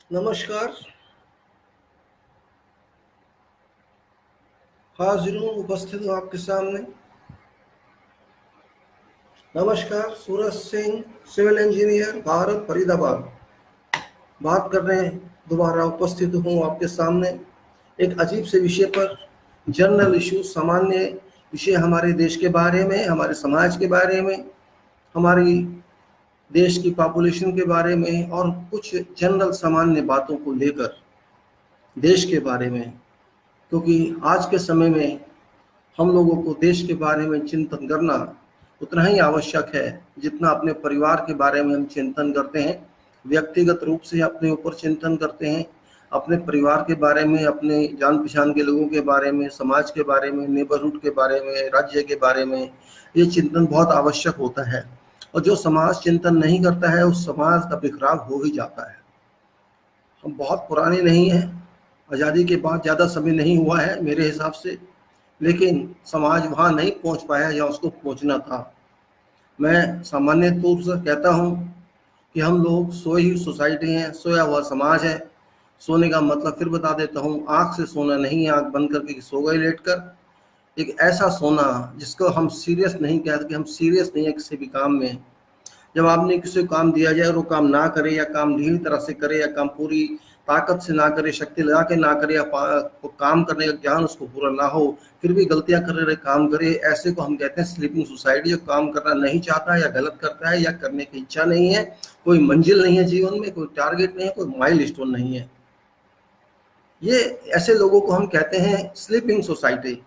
नमस्कार। हाजिर हूँ, उपस्थित हूँ आपके सामने। नमस्कार, सूरज सिंह, सिविल इंजीनियर, भारत, फरीदाबाद बात कर रहे हैं। दोबारा उपस्थित हूँ आपके सामने एक अजीब से विषय पर। जनरल इशू, सामान्य विषय, हमारे देश के बारे में, हमारे समाज के बारे में, हमारी देश की पॉपुलेशन के बारे में और कुछ जनरल सामान्य बातों को लेकर देश के बारे में। क्योंकि आज के समय में हम लोगों को देश के बारे में चिंतन करना उतना ही आवश्यक है जितना अपने परिवार के बारे में हम चिंतन करते हैं। व्यक्तिगत रूप से अपने ऊपर चिंतन करते हैं, अपने परिवार के बारे में, अपने जान पहचान के लोगों के बारे में, समाज के बारे में, नेबरहुड के बारे में, राज्य के बारे में। ये चिंतन बहुत आवश्यक होता है। और जो समाज चिंतन नहीं करता है उस समाज का बिखराव हो ही जाता है। हम बहुत पुराने नहीं हैं, आज़ादी के बाद ज़्यादा समय नहीं हुआ है मेरे हिसाब से, लेकिन समाज वहाँ नहीं पहुँच पाया जहाँ उसको पहुँचना था। मैं सामान्य तौर से कहता हूँ कि हम लोग सोई हुई सोसाइटी हैं, सोया हुआ समाज है। सोने का मतलब फिर बता देता हूँ, आँख से सोना नहीं है, आँख बंद करके सो गए लेट कर। एक ऐसा सोना जिसको हम सीरियस नहीं कहते कि हम सीरियस नहीं है किसी भी काम में। जब आपने किसी को काम दिया जाए और वो काम ना करे, या काम ढीली तरह से करे, या काम पूरी ताकत से ना करे, शक्ति लगा के ना करे, या काम करने का ज्ञान उसको पूरा ना हो, फिर भी गलतियां कर रहे काम करे, ऐसे को हम कहते हैं स्लीपिंग सोसाइटी। जो काम करना नहीं चाहता या गलत करता है या करने की इच्छा नहीं है, कोई मंजिल नहीं है जीवन में, कोई टारगेट नहीं है, कोई माइलस्टोन नहीं है, ये ऐसे लोगों को हम कहते हैं स्लीपिंग सोसाइटी।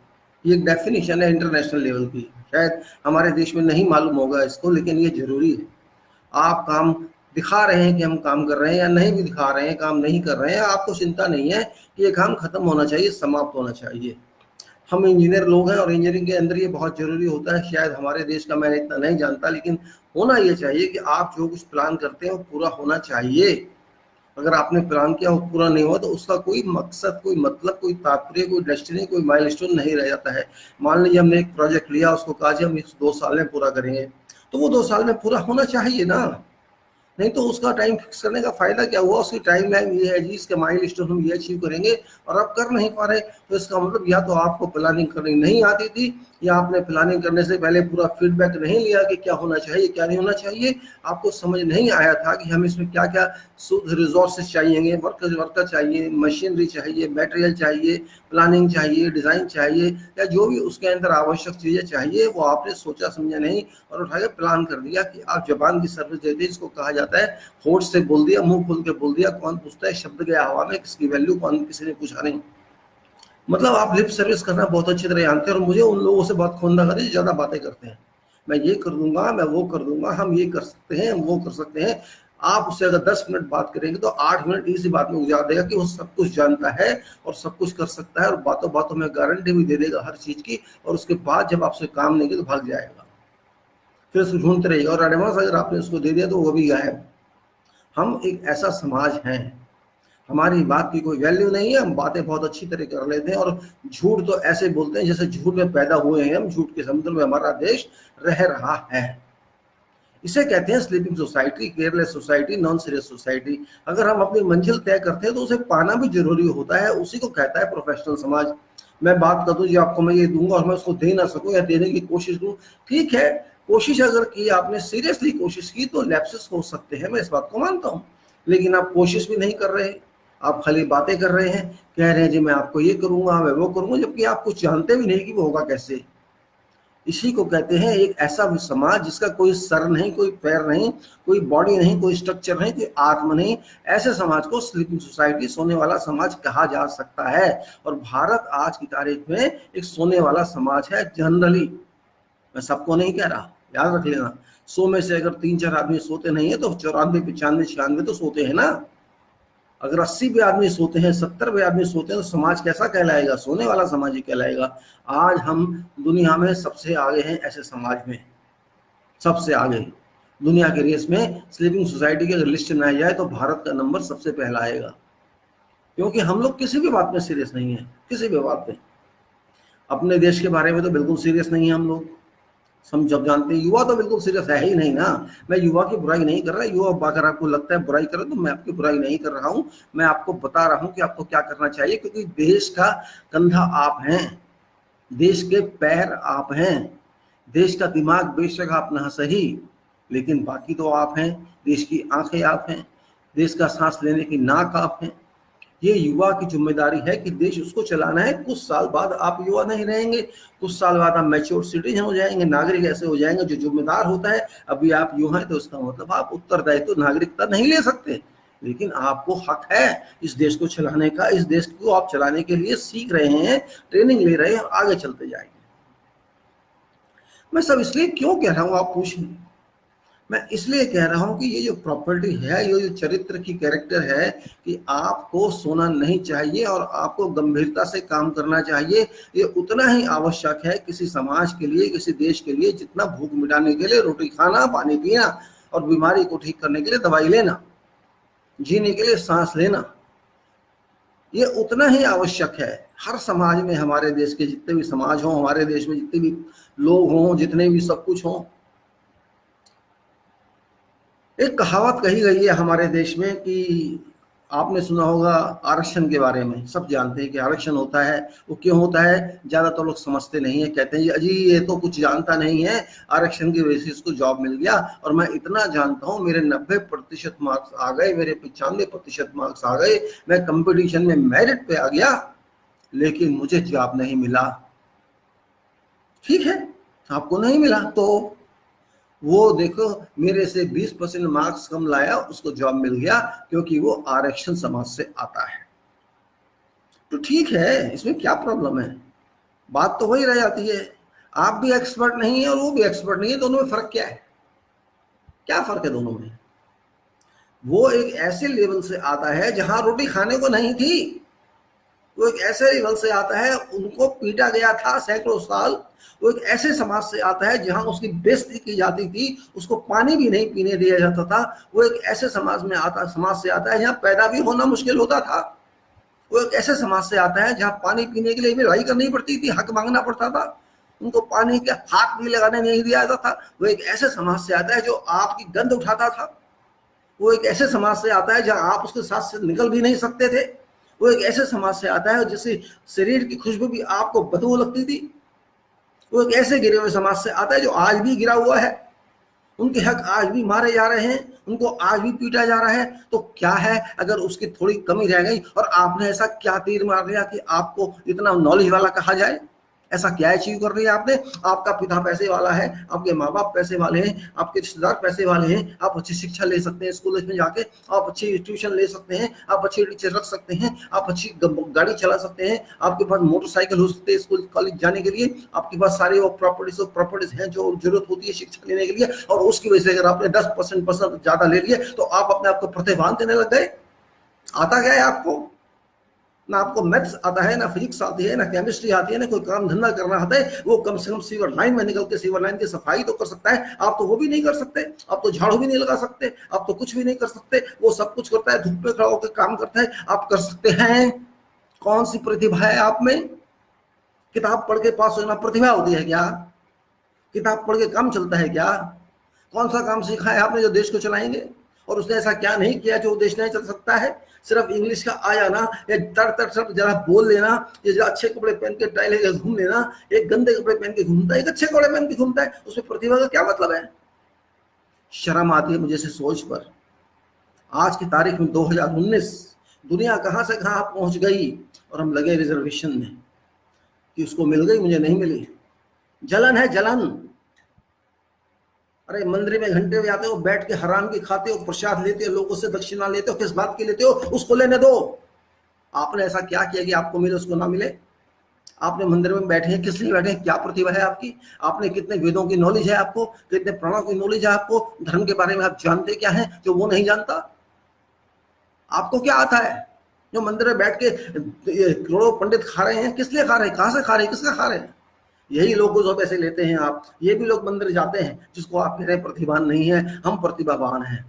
ये एक डेफिनेशन है इंटरनेशनल लेवल की, शायद हमारे देश में नहीं मालूम होगा इसको, लेकिन ये जरूरी है। आप काम दिखा रहे हैं कि हम काम कर रहे हैं, या नहीं भी दिखा रहे हैं, काम नहीं कर रहे हैं, आपको चिंता नहीं है कि ये काम खत्म होना चाहिए, समाप्त होना चाहिए। हम इंजीनियर लोग हैं और इंजीनियरिंग के अंदर ये बहुत जरूरी होता है। शायद हमारे देश का मैं इतना नहीं जानता, लेकिन होना ये चाहिए कि आप जो कुछ प्लान करते हैं वो पूरा होना चाहिए। अगर आपने प्लान किया वो पूरा नहीं हुआ तो उसका कोई मकसद, कोई मतलब, कोई तात्पर्य, कोई डेस्टिनी, कोई माइलस्टोन नहीं रह जाता है। मान लीजिए हमने एक प्रोजेक्ट लिया, उसको कहा जी हम इस 2 साल में पूरा करेंगे, तो वो 2 साल में पूरा होना चाहिए ना। नहीं तो उसका टाइम फिक्स करने का फायदा क्या हुआ। उसकी टाइम लाइन ये है जी, इसके माइलस्टोन हम ये अचीव करेंगे, और आप कर नहीं पा रहे, तो इसका मतलब या तो आपको प्लानिंग करनी नहीं आती थी, या आपने प्लानिंग करने से पहले पूरा फीडबैक नहीं लिया कि क्या होना चाहिए क्या नहीं होना चाहिए। आपको समझ नहीं आया था कि हम इसमें क्या क्या रिसोर्सेज चाहिए, वर्कर चाहिए, मशीनरी चाहिए, मटेरियल चाहिए, प्लानिंग चाहिए, डिज़ाइन चाहिए, या जो भी उसके अंदर आवश्यक चीज़ें चाहिए वो आपने सोचा समझा नहीं और उठा के प्लान कर दिया कि आप जबान की सर्विस देते हैं, जिसको कहा जाता है होठ से बोल दिया, मुंह खोल के बोल दिया। कौन पूछता है शब्द गया हवा में, किसकी वैल्यू कौन किसी ने पूछा नहीं। मतलब आप लिप सर्विस करना बहुत अच्छी तरह जानते हैं, और मुझे उन लोगों से बात खोलना करें ज़्यादा बातें करते हैं। मैं ये कर दूंगा, मैं वो कर दूंगा, हम ये कर सकते हैं, हम वो कर सकते हैं। आप उससे अगर 10 मिनट बात करेंगे तो 8 मिनट इसी बात में गुजार देगा कि वो सब कुछ जानता है और सब कुछ कर सकता है, और बातों बातों में गारंटी भी दे देगा हर चीज़ की। और उसके बाद जब आपसे काम नहीं तो भाग जाएगा, फिर उसको ढूंढते रहेगा, और एडवांस अगर आपने उसको दे दिया तो वो भी गायब। हम एक ऐसा समाज हैं, हमारी बात की कोई वैल्यू नहीं है, हम बातें बहुत अच्छी तरह कर लेते हैं, और झूठ तो ऐसे बोलते हैं जैसे झूठ में पैदा हुए हैं हम, झूठ के समुद्र में हमारा देश रह रहा है। इसे कहते हैं sleeping society, careless society, non serious society. अगर हम अपनी मंजिल तय करते हैं तो उसे पाना भी जरूरी होता है, उसी को कहता है प्रोफेशनल समाज। मैं बात कर दूं जी आपको, मैं ये दूंगा और मैं उसको दे ना सकूं या देने की कोशिश करूं, ठीक है, कोशिश अगर की आपने, सीरियसली कोशिश की, तो लैप्सेस हो सकते हैं, मैं इस बात को मानता हूं। लेकिन आप कोशिश भी नहीं कर रहे, आप खाली बातें कर रहे हैं, कह रहे हैं जी मैं आपको ये करूंगा, मैं वो करूंगा, जबकि आप कुछ जानते भी नहीं कि वो होगा कैसे। इसी को कहते हैं एक ऐसा समाज जिसका कोई सर नहीं, कोई पैर नहीं, कोई बॉडी नहीं, कोई स्ट्रक्चर नहीं, कोई आत्मा नहीं। ऐसे समाज को स्लीपिंग सोसाइटी, सोने वाला समाज कहा जा सकता है। और भारत आज की तारीख में एक सोने वाला समाज है जनरली। मैं सबको नहीं कह रहा, याद रख लेना। 100 में से अगर 3-4 आदमी सोते नहीं है तो 94, 95, 96 तो सोते हैं ना। अगर 80 भी आदमी सोते हैं, 70 भी आदमी सोते हैं, तो समाज कैसा कहलाएगा? सोने वाला समाज ही कहलाएगा। आज हम दुनिया में सबसे आगे हैं ऐसे समाज में, सबसे आगे। दुनिया के रेस में स्लीपिंग सोसाइटी की अगर लिस्ट बनाई जाए तो भारत का नंबर सबसे पहला आएगा, क्योंकि हम लोग किसी भी बात में सीरियस नहीं है, किसी भी बात में। अपने देश के बारे में तो बिल्कुल सीरियस नहीं है हम लोग। हम जब जानते हैं, युवा तो बिल्कुल सीरियस है ही नहीं ना। मैं युवा की बुराई नहीं कर रहा, युवा अगर आपको लगता है बुराई करो तो मैं आपकी बुराई नहीं कर रहा हूं। मैं आपको बता रहा हूं कि आपको क्या करना चाहिए, क्योंकि देश का कंधा आप हैं, देश के पैर आप हैं, देश का दिमाग बेशक आप ना सही, लेकिन बाकी तो आप हैं। देश की आंखें आप हैं, देश का सांस लेने की नाक आप हैं। ये युवा की जिम्मेदारी है कि देश उसको चलाना है। कुछ साल बाद आप युवा नहीं रहेंगे, कुछ साल बाद आप मैच्योर सिटीजन हो जाएंगे, नागरिक ऐसे हो जाएंगे जो जिम्मेदार होता है। अभी आप युवा हैं तो उसका मतलब आप उत्तरदायित्व नागरिकता नहीं ले सकते, लेकिन आपको हक है इस देश को चलाने का। इस देश को आप चलाने के लिए सीख रहे हैं, ट्रेनिंग ले रहे हैं और आगे चलते जाएंगे। मैं सब इसलिए क्यों कह रहा हूं आप पूछेंगे, मैं इसलिए कह रहा हूं कि ये जो प्रॉपर्टी है, ये जो चरित्र की कैरेक्टर है, कि आपको सोना नहीं चाहिए और आपको गंभीरता से काम करना चाहिए। ये उतना ही आवश्यक है किसी समाज के लिए, किसी देश के लिए, जितना भूख मिटाने के लिए रोटी खाना, पानी पीना और बीमारी को ठीक करने के लिए दवाई लेना, जीने के लिए सांस लेना, ये उतना ही आवश्यक है। हर समाज में, हमारे देश के जितने भी समाज हों, हमारे देश में जितने भी लोग हों, जितने भी सब कुछ हों, एक कहावत कही गई है हमारे देश में कि आपने सुना होगा आरक्षण के बारे में। सब जानते हैं कि आरक्षण होता है, वो क्यों होता है, ज्यादातर लोग समझते नहीं है। कहते हैं अजी ये तो कुछ जानता नहीं है, आरक्षण की वजह से इसको जॉब मिल गया। और मैं इतना जानता हूं, मेरे 90% मार्क्स आ गए, मेरे 95% मार्क्स आ गए, मैं कंपटीशन में मेरिट पे आ गया, लेकिन मुझे जॉब नहीं मिला। ठीक है, आपको नहीं मिला तो वो देखो मेरे से 20% मार्क्स कम लाया, उसको जॉब मिल गया, क्योंकि वो आरक्षण समाज से आता है। तो ठीक है, इसमें क्या प्रॉब्लम है। बात तो वही रह जाती है, आप भी एक्सपर्ट नहीं है और वो भी एक्सपर्ट नहीं है, दोनों में फर्क क्या है, क्या फर्क है दोनों में। वो एक ऐसे लेवल से आता है जहां रोटी खाने को नहीं थी, वो एक ऐसे लेवल से आता है, उनको पीटा गया था सैकड़ों साल। वो एक ऐसे समाज से आता है जहां उसकी बेइज्जती की जाती थी, उसको पानी भी नहीं पीने दिया जाता था। वो एक ऐसे समाज से आता है जहां पैदा भी होना मुश्किल होता था। वो एक ऐसे समाज से आता है जहां पानी पीने के लिए भी लड़ाई करनी पड़ती थी, हक मांगना पड़ता था, उनको पानी के हाथ भी लगाने नहीं दिया जाता था। वो एक ऐसे समाज से आता है जो आपकी गंध उठाता था। वो एक ऐसे समाज से आता है जहां आप उसके साथ से निकल भी नहीं सकते थे। वो एक ऐसे समाज से आता है जिससे शरीर की खुशबू भी आपको बदबू लगती थी। वो एक ऐसे गिरे हुए समाज से आता है जो आज भी गिरा हुआ है, उनके हक आज भी मारे जा रहे हैं, उनको आज भी पीटा जा रहा है। तो क्या है अगर उसकी थोड़ी कमी रह गई और आपने ऐसा क्या तीर मार दिया कि आपको इतना नॉलेज वाला कहा जाए। ऐसा क्या अचीव कर रही है आपने। आपका पिता पैसे वाला है, आपके माँ बाप पैसे वाले हैं, आपके रिश्तेदार पैसे वाले हैं, आप अच्छी शिक्षा ले सकते हैं स्कूल में जाके, आप अच्छी ट्यूशन ले सकते हैं, आप अच्छे टीचर रख सकते हैं, आप अच्छी गाड़ी चला सकते हैं, आपके पास मोटरसाइकिल हो सकते हैं स्कूल कॉलेज जाने के लिए, आपके पास सारी वो प्रॉपर्टीज हैं जो जरूरत होती है शिक्षा लेने के लिए। और उसकी वजह से अगर आपने 10% ज्यादा ले लिए तो आप अपने आपको प्रतिभान देने लग गए। आता क्या है आपको, ना आपको मैथ्स आता है, ना फिजिक्स आती है, ना केमिस्ट्री आती है, ना कोई काम धंधा करना आता है। वो कम से कम सीवर लाइन में निकल के सीवर लाइन की सफाई तो कर सकता है, आप तो वो भी नहीं कर सकते। आप तो झाड़ू भी नहीं लगा सकते, आप तो कुछ भी नहीं कर सकते। वो सब कुछ करता है, धूप में खड़ा होकर काम करता है, आप कर सकते हैं। कौन सी प्रतिभा है आप में। किताब पढ़ के पास होना प्रतिभा होती है क्या। किताब पढ़ के काम चलता है क्या। कौन सा काम सीखा है आपने जो देश को चलाएंगे। और उसने ऐसा क्या नहीं किया जो देश नहीं चल सकता है। सिर्फ इंग्लिश का आ जाना, या तर जरा बोल लेना, या जरा अच्छे कपड़े पहन के टाई लेके घूम लेना। एक गंदे कपड़े पहन के घूमता है, एक अच्छे कपड़े पहन के घूमता है, उसमें प्रतिभा का क्या मतलब है। शर्म आती है मुझे से सोच पर। आज की तारीख में 2019 दुनिया कहां से कहां पहुंच गई और हम लगे रिजर्वेशन में कि उसको मिल गई मुझे नहीं मिली। जलन है, जलन। अरे मंदिर में घंटे बजाते हो, बैठ के हराम की खाते हो, प्रसाद लेते हो, लोगों से दक्षिणा लेते हो, किस बात की लेते हो, उसको लेने दो। आपने ऐसा क्या किया कि आपको मिले उसको ना मिले। आपने मंदिर में बैठे हैं, किस लिए बैठे हैं, क्या प्रतिभा है आपकी। आपने कितने वेदों की नॉलेज है आपको, कितने प्राणों की नॉलेज है आपको, धर्म के बारे में आप जानते क्या है जो वो नहीं जानता। आपको क्या आता है जो मंदिर में बैठ के करोड़ों पंडित खा रहे हैं, किस लिए खा रहे हैं, कहां से खा रहे हैं, किसका खा रहे हैं। यही लोग जो पैसे लेते हैं आप, ये भी लोग मंदिर जाते हैं जिसको आप कह रहे हैं प्रतिभावान नहीं है। हम प्रतिभावान हैं,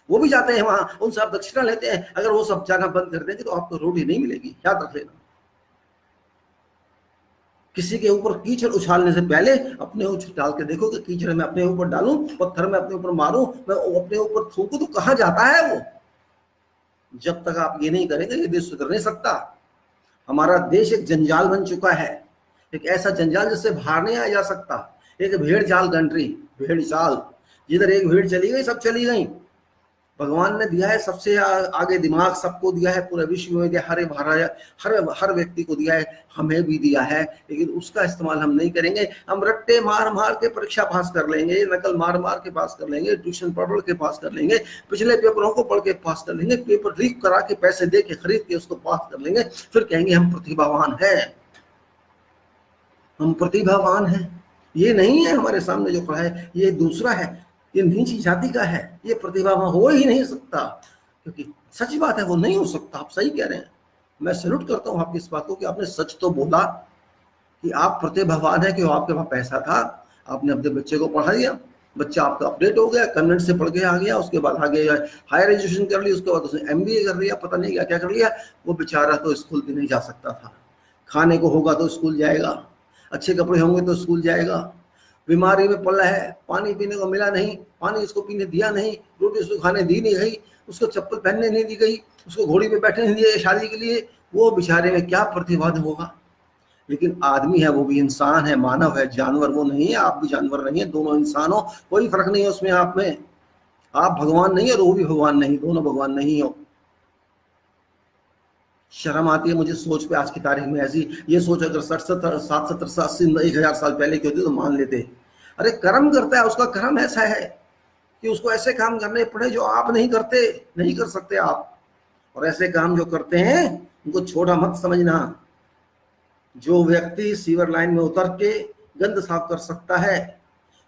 वो भी जाते हैं वहां, उनसे आप दक्षिणा लेते हैं। अगर वो सब जाना बंद कर देंगे तो आपको रोटी नहीं मिलेगी, याद रख लेना। किसी के ऊपर कीचड़ उछालने से पहले अपने ऊपर डाल के देखो कि कीचड़ में अपने ऊपर डालूं, पत्थर में अपने ऊपर मारूं, मैं अपने ऊपर थूकूं तो कहां जाता है वो। जब तक आप ये नहीं करेंगे ये देश सुधर नहीं सकता। हमारा देश एक जंजाल बन चुका है, एक ऐसा जंजाल जिससे बाहर नहीं आया जा सकता। एक भेड़ चाल कंट्री, भेड़ चाल, जिधर एक भेड़ चली गई सब चली गई। भगवान ने दिया है सबसे आगे दिमाग, सबको दिया है, पूरे विश्व में दिया, हर व्यक्ति को दिया है, हमें भी दिया है, लेकिन उसका इस्तेमाल हम नहीं करेंगे। हम रट्टे मार मार के परीक्षा पास कर लेंगे, नकल मार मार के पास कर लेंगे, ट्यूशन पढ़ के पास कर लेंगे, पिछले पेपरों को पढ़ के पास कर लेंगे, पेपर लीक करा के पैसे दे के खरीद के उसको पास कर लेंगे, फिर कहेंगे हम प्रतिभावान हैं, हम प्रतिभावान हैं। ये नहीं है हमारे सामने जो खड़ा है, ये दूसरा है, ये नीची जाति का है, ये प्रतिभावान हो ही नहीं सकता, क्योंकि सच बात है वो नहीं हो सकता। आप सही कह रहे हैं, मैं सैल्यूट करता हूं आपकी इस बात को कि आपने सच तो बोला कि आप प्रतिभावान है, कि आपके पास पैसा था, आपने अपने बच्चे को पढ़ा दिया, बच्चा आपका अपडेट हो गया, कन्वेंट से पढ़ के आ गया, उसके बाद आगे हायर एजुकेशन कर ली, उसके बाद उसने MBA कर लिया, पता नहीं क्या क्या कर लिया। वो बेचारा तो स्कूल भी नहीं जा सकता था। खाने को होगा तो स्कूल जाएगा, अच्छे कपड़े होंगे तो स्कूल जाएगा, बीमारी में पड़ा है, पानी पीने को मिला नहीं, पानी इसको पीने दिया नहीं, रोटी उसको खाने दी नहीं गई, उसको चप्पल पहनने नहीं दी गई, उसको घोड़ी पे बैठने नहीं दिया शादी के लिए, वो बेचारे में क्या प्रतिभा होगा। लेकिन आदमी है, वो भी इंसान है, मानव है, जानवर वो नहीं है। आप भी जानवर नहीं है, दोनों इंसान हो, कोई फर्क नहीं है उसमें आप में। आप भगवान नहीं है और वो भी भगवान नहीं, दोनों भगवान नहीं हो। शर्म आती है मुझे सोच पे आज की तारीख में ऐसी, ये सोच अगर 60-70-80-1,000 साल पहले की होती तो मान लेते। अरे कर्म करता है, उसका कर्म ऐसा है कि उसको ऐसे काम करने पड़े जो आप नहीं करते, नहीं कर सकते आप। और ऐसे काम जो करते हैं उनको छोटा मत समझना। जो व्यक्ति सीवर लाइन में उतर के गंद साफ कर सकता है,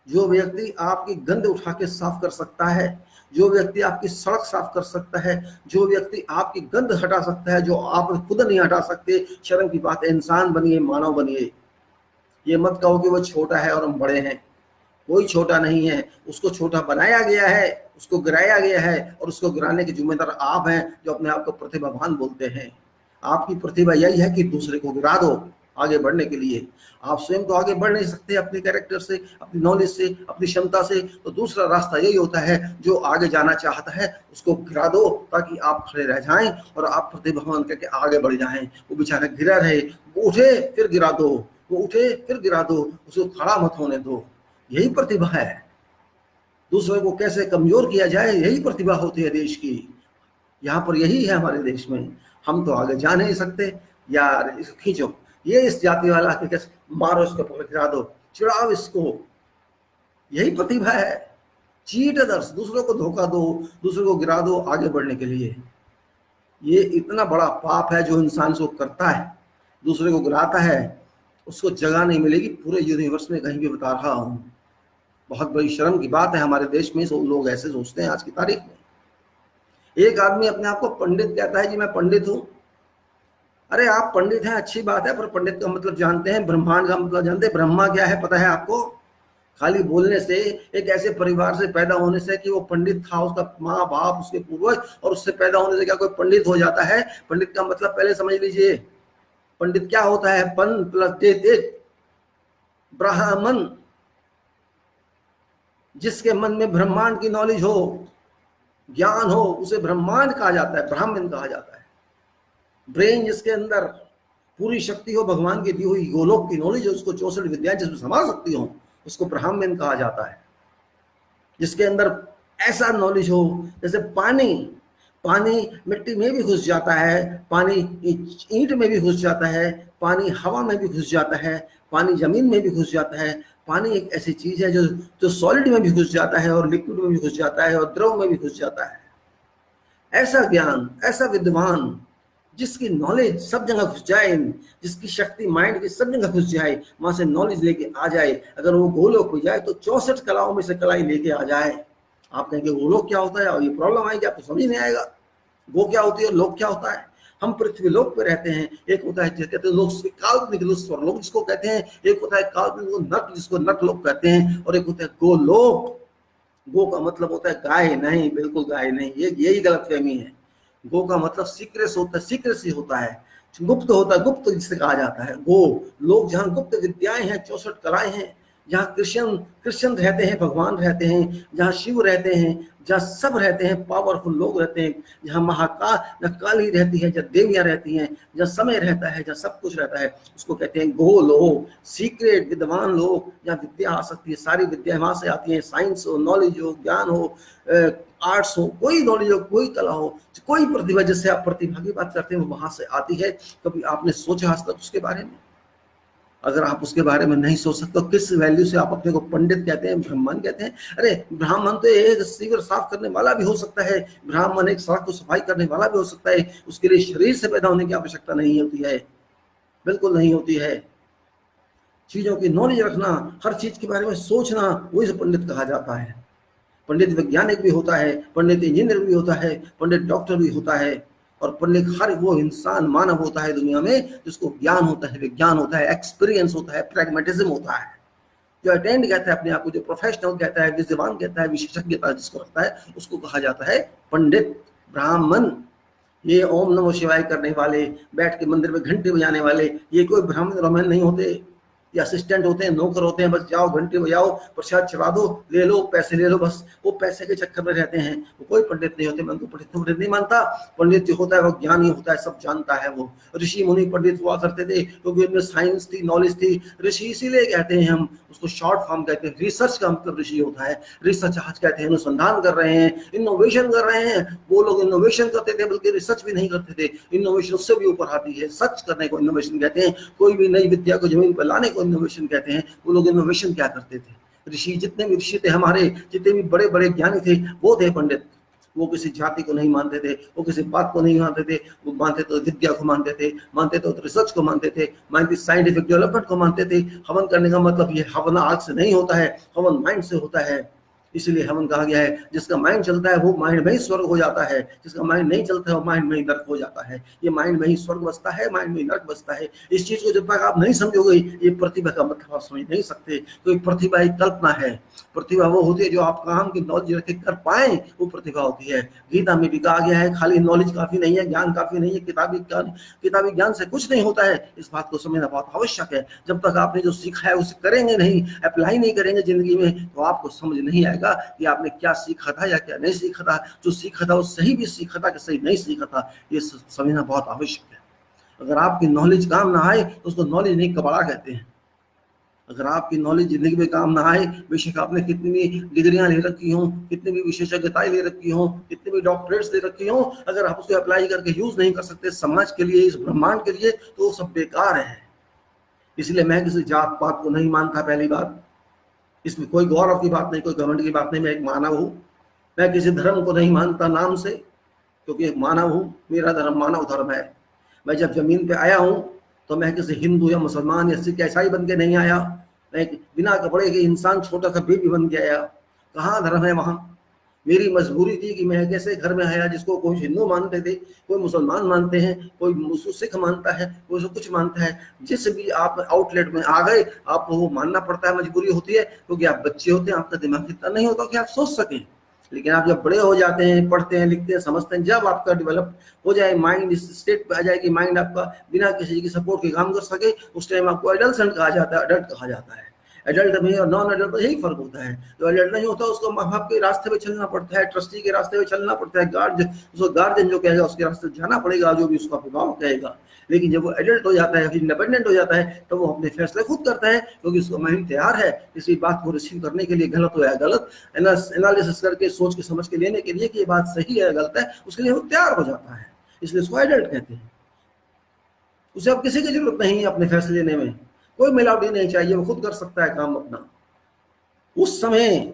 जो व्यक्ति आपकी गंद उठा के साफ कर सकता है, जो व्यक्ति आपकी सड़क साफ कर सकता है, जो व्यक्ति आपकी गंद हटा सकता है, जो आप खुद नहीं हटा सकते, शर्म की बात है। इंसान बनिए, मानव बनिए। ये मत कहो कि वो छोटा है और हम बड़े हैं। कोई छोटा नहीं है, उसको छोटा बनाया गया है, उसको गिराया गया है, और उसको गिराने के जिम्मेदार आप हैं जो अपने आप को प्रतिभावान बोलते हैं। आपकी प्रतिभा यही है कि दूसरे को गिरा दो आगे बढ़ने के लिए। आप स्वयं तो आगे बढ़ नहीं सकते अपने कैरेक्टर से, अपनी नॉलेज से, अपनी क्षमता से, तो दूसरा रास्ता यही होता है, जो आगे जाना चाहता है उसको गिरा दो ताकि आप खड़े रह जाएं और आप प्रतिभावान करके आगे बढ़ जाएं। वो बेचारा गिरा रहे, वो उठे फिर गिरा दो, वो उठे फिर गिरा दो, उसको खड़ा मत होने दो। यही प्रतिभा है। दूसरे को कैसे कमजोर किया जाए, यही प्रतिभा होती है देश की। यहाँ पर यही है हमारे देश में। हम तो आगे जा नहीं सकते यार, इसको खींचो, ये इस जाति वाला के कैसे मारो, इसको पकड़ गिरा दो, चिढ़ाओ इसको, यही प्रतिभा है। चीट अदर्स, दूसरों को धोखा दो, दूसरों को गिरा दो आगे बढ़ने के लिए। ये इतना बड़ा पाप है जो इंसान को करता है, दूसरे को गिराता है, उसको जगह नहीं मिलेगी पूरे यूनिवर्स में कहीं भी, बता रहा हूं। बहुत बड़ी शर्म की बात है हमारे देश में, सब लोग ऐसे सोचते हैं आज की तारीख में। एक आदमी अपने आप को पंडित कहता है जी मैं पंडित हूं। अरे आप पंडित हैं, अच्छी बात है, पर पंडित का मतलब जानते हैं, ब्रह्मांड का मतलब जानते हैं? ब्रह्मा क्या है पता है आपको? खाली बोलने से, एक ऐसे परिवार से पैदा होने से कि वो पंडित था, उसका माँ बाप, उसके पूर्वज, और उससे पैदा होने से क्या कोई पंडित हो जाता है? पंडित का मतलब पहले समझ लीजिए, पंडित क्या होता है? पन प्लस ते, ब्राह्मण। जिसके मन में ब्रह्मांड की नॉलेज हो, ज्ञान हो, उसे ब्रह्मांड कहा जाता है, ब्राह्मण कहा जाता है। ब्रेन जिसके अंदर पूरी शक्ति हो, भगवान की दी हुई गोलोक की नॉलेज हो, उसको 64 विद्याएं जिसमें समा सकती हो, उसको ब्राह्मण कहा जाता है। जिसके अंदर ऐसा नॉलेज हो, जैसे पानी मिट्टी में भी घुस जाता है, पानी ईंट में भी घुस जाता है, पानी हवा में भी घुस जाता है, पानी जमीन में भी घुस जाता है। पानी एक ऐसी चीज है जो सॉलिड में भी घुस जाता है, और लिक्विड में भी घुस जाता है, और द्रव में भी घुस जाता है। ऐसा ज्ञान, ऐसा विद्वान जिसकी नॉलेज सब जगह घुस जाए, जिसकी शक्ति माइंड की सब जगह घुस जाए, वहां से नॉलेज लेके आ जाए। अगर वो गोलोक हो जाए तो 64 कलाओं में से कला लेके आ जाए। आप कहेंगे गोलोक क्या होता है, और ये प्रॉब्लम आएगी, आपको समझ नहीं आएगा वो क्या होती है और लोक क्या होता है। हम पृथ्वी लोक पे रहते हैं, एक होता है कहते हैं लोक, काल्पनिक लोक जिसको कहते हैं, एक होता है काल्पनिक नट जिसको नट लोक कहते हैं, और एक होता है गोलोक। गो का मतलब होता है गाय, नहीं, बिल्कुल गाय नहीं, ये यही गलतफहमी है। गो का मतलब सीक्रेसी होता है, सीक्रेसी होता है। गुप्त होता है, गुप्त जिसे कहा जाता है, वो लोग जहाँ गुप्त विद्याएं हैं, 64 कलाएं हैं, जहाँ कृष्ण रहते हैं, भगवान रहते हैं, जहाँ शिव रहते हैं, जहाँ सब रहते हैं, पावरफुल लोग रहते हैं, जहाँ महाकाल, जहाँ काली रहती है, जहाँ देवियां रहती हैं, जहाँ समय रहता है, जहाँ सब कुछ रहता है, उसको कहते हैं गो लोग, सीक्रेट विद्वान लोग, जहाँ विद्या आ सकती है, सारी विद्या वहां से आती है, साइंस हो, नॉलेज हो, ज्ञान हो, आर्ट्स हो, कोई नॉलेज हो, कोई कला हो, कोई प्रतिभा, जिससे आप प्रतिभा की बात करते हैं, वो वहां से आती है। कभी आपने सोचा आज तक उसके बारे में? अगर आप उसके बारे में नहीं सोच सकते तो किस वैल्यू से आप अपने को पंडित कहते हैं, ब्राह्मण कहते हैं? अरे ब्राह्मण तो एक सीवर साफ करने वाला भी हो सकता है, ब्राह्मण एक सड़क को सफाई करने वाला भी हो सकता है, उसके लिए शरीर से पैदा होने की आवश्यकता नहीं होती है, बिल्कुल नहीं होती है। चीजों की नॉलेज रखना, हर चीज के बारे में सोचना, वही से पंडित कहा जाता है। पंडित वैज्ञानिक भी होता है, पंडित इंजीनियर भी होता है, पंडित डॉक्टर भी होता है, और पंडित हर वो इंसान मानव होता है दुनिया में जिसको ज्ञान होता है, विज्ञान होता है, एक्सपीरियंस होता है, प्रैग्मेटिज्म होता है, जो अटेंड कहता है अपने आप को, जो प्रोफेशनल कहता है, विद्वान कहता है, विशेषज्ञता जिसको रखता है, उसको कहा जाता है पंडित, ब्राह्मण। ये ओम नमो शिवाय करने वाले, बैठ के मंदिर में घंटे बजाने वाले, ये कोई ब्राह्मण ब्राह्मण नहीं होते, ये असिस्टेंट होते हैं, नौकर होते हैं, बस जाओ घंटे बजाओ, प्रसाद चढ़ा दो, ले लो पैसे, ले लो, बस वो पैसे के चक्कर में रहते हैं, वो कोई पंडित नहीं होते। मैं तो पंडित नहीं मानता। पंडित जो होता है वो ज्ञानी होता है, सब जानता है। वो ऋषि मुनि पंडित हुआ करते थे क्योंकि उनमें साइंस थी, नॉलेज थी। ऋषि इसीलिए कहते हैं, हम उसको शॉर्ट फॉर्म कहते हैं, रिसर्च का मतलब ऋषि होता है। रिसर्च आज कहते हैं अनुसंधान कर रहे हैं, इनोवेशन कर रहे हैं। वो लोग इनोवेशन करते थे बल्कि रिसर्च भी नहीं करते थे। इनोवेशन उससे भी ऊपर आती है, सच करने को इनोवेशन कहते हैं। कोई भी नई विद्या को जमीन पर लाने को इनोवेशन कहते हैं। वो लोग इनोवेशन क्या करते थे? ऋषि, जितने भी ऋषि थे हमारे, जितने भी बड़े बड़े ज्ञानी थे, वो थे पंडित। वो किसी जाति को नहीं मानते थे, वो किसी बात को नहीं मानते थे, वो मानते तो विद्या को मानते थे, मानते तो रिसर्च को मानते थे, मानते साइंटिफिक डेवलपमेंट को मानते थे। हवन करने का मतलब ये हवन आग से नहीं होता है, हवन माइंड से होता है। इसलिए हवन कहा गया है, जिसका माइंड चलता है वो माइंड में ही स्वर्ग हो जाता है, जिसका माइंड नहीं चलता है वो माइंड में ही नर्क हो जाता है। ये माइंड में ही स्वर्ग बसता है, माइंड में ही नर्क बसता है। इस चीज को जब तक आप नहीं समझोगे, ये प्रतिभा का मतलब आप समझ नहीं सकते। तो प्रतिभा एक कल्पना है। प्रतिभा वो होती है जो आप काम की नॉलेज रख कर पाए, वो प्रतिभा होती है। गीता में भी कहा गया है, खाली नॉलेज काफी नहीं है, ज्ञान काफी नहीं है, किताबी ज्ञान से कुछ नहीं होता है। इस बात को समझना बहुत आवश्यक है। जब तक आपने जो सीखा है उसे करेंगे नहीं, अप्लाई नहीं करेंगे जिंदगी में, तो आपको समझ नहीं आएगा कि आपने क्या सीखा था या क्या नहीं सीखा था। जो सीखा था वो सही भी सीखा था कि सही नहीं सीखा था, ये समझना बहुत आवश्यक है। अगर आपकी नॉलेज काम ना आए तो उसको नॉलेज नहीं, कबाड़ा कहते हैं। अगर आपकी नॉलेज जिंदगी में काम ना आए, बेशक आपने कितनी भी डिग्रियां ले रखी हों, कितनी भी विशेषज्ञताएं ले रखी हों, कितनी भी डॉक्टरेट्स ले रखी हों, अगर आप उसको अप्लाई करके यूज नहीं कर सकते समाज के लिए, इस ब्रह्मांड के लिए, तो वो सब बेकार है। इसलिए मैं किसी जात पात को नहीं मानता। पहली बात, इसमें कोई गौरव की बात नहीं, कोई घमंड की बात नहीं। मैं एक मानव हूँ। मैं किसी धर्म को नहीं मानता नाम से, क्योंकि एक मानव हूँ। मेरा धर्म मानव धर्म है। मैं जब जमीन पे आया हूँ तो मैं किसी हिंदू या मुसलमान या सिख ईसाई बन के नहीं आया। मैं एक बिना कपड़े के इंसान, छोटा सा बेबी बन के आया। कहाँ धर्म है वहाँ? मेरी मजबूरी थी कि मैं एक ऐसे घर में आया जिसको कोई हिंदू मानते थे, कोई मुसलमान मानते हैं, कोई सिख मानता है, कोई सब कुछ मानता है। जिस भी आप आउटलेट में आ गए, आपको वो मानना पड़ता है, मजबूरी होती है, क्योंकि आप बच्चे होते हैं, आपका दिमाग इतना नहीं होता कि आप सोच सकें। लेकिन आप जब बड़े हो जाते हैं, पढ़ते हैं, लिखते हैं, समझते हैं, जब आपका डेवलप हो जाए, माइंड इस स्टेट पे आ जाए कि माइंड आपका बिना किसी की सपोर्ट के काम कर सके, उस टाइम आपको एडल्ट कहा जाता है, अडल्ट कहा जाता है। एडल्ट में और नॉन एडल्ट में यही फर्क होता है। जो एडल्ट नहीं होता उसको माँ बाप के रास्ते पे चलना पड़ता है, ट्रस्टी के रास्ते पे चलना पड़ता है, गार्जियन जो कहेगा उसके रास्ते जाना पड़ेगा, जो भी उसका अभिभावक कहेगा। लेकिन जब वो एडल्ट हो जाता है, इंडिपेंडेंट हो जाता है, तो वो अपने फैसले खुद करता है, क्योंकि उसका माइंड तैयार है किसी बात को रिसीव करने के लिए। गलत हो या गलत एनालिसिस करके, सोच के समझ के लेने के लिए कि ये बात सही है गलत है, उसके लिए वो तैयार हो जाता है। इसलिए उसको एडल्ट कहते हैं। उसे अब किसी की जरूरत नहीं है अपने फैसले लेने में, कोई मिलावटी नहीं चाहिए, वो खुद कर सकता है काम अपना। उस समय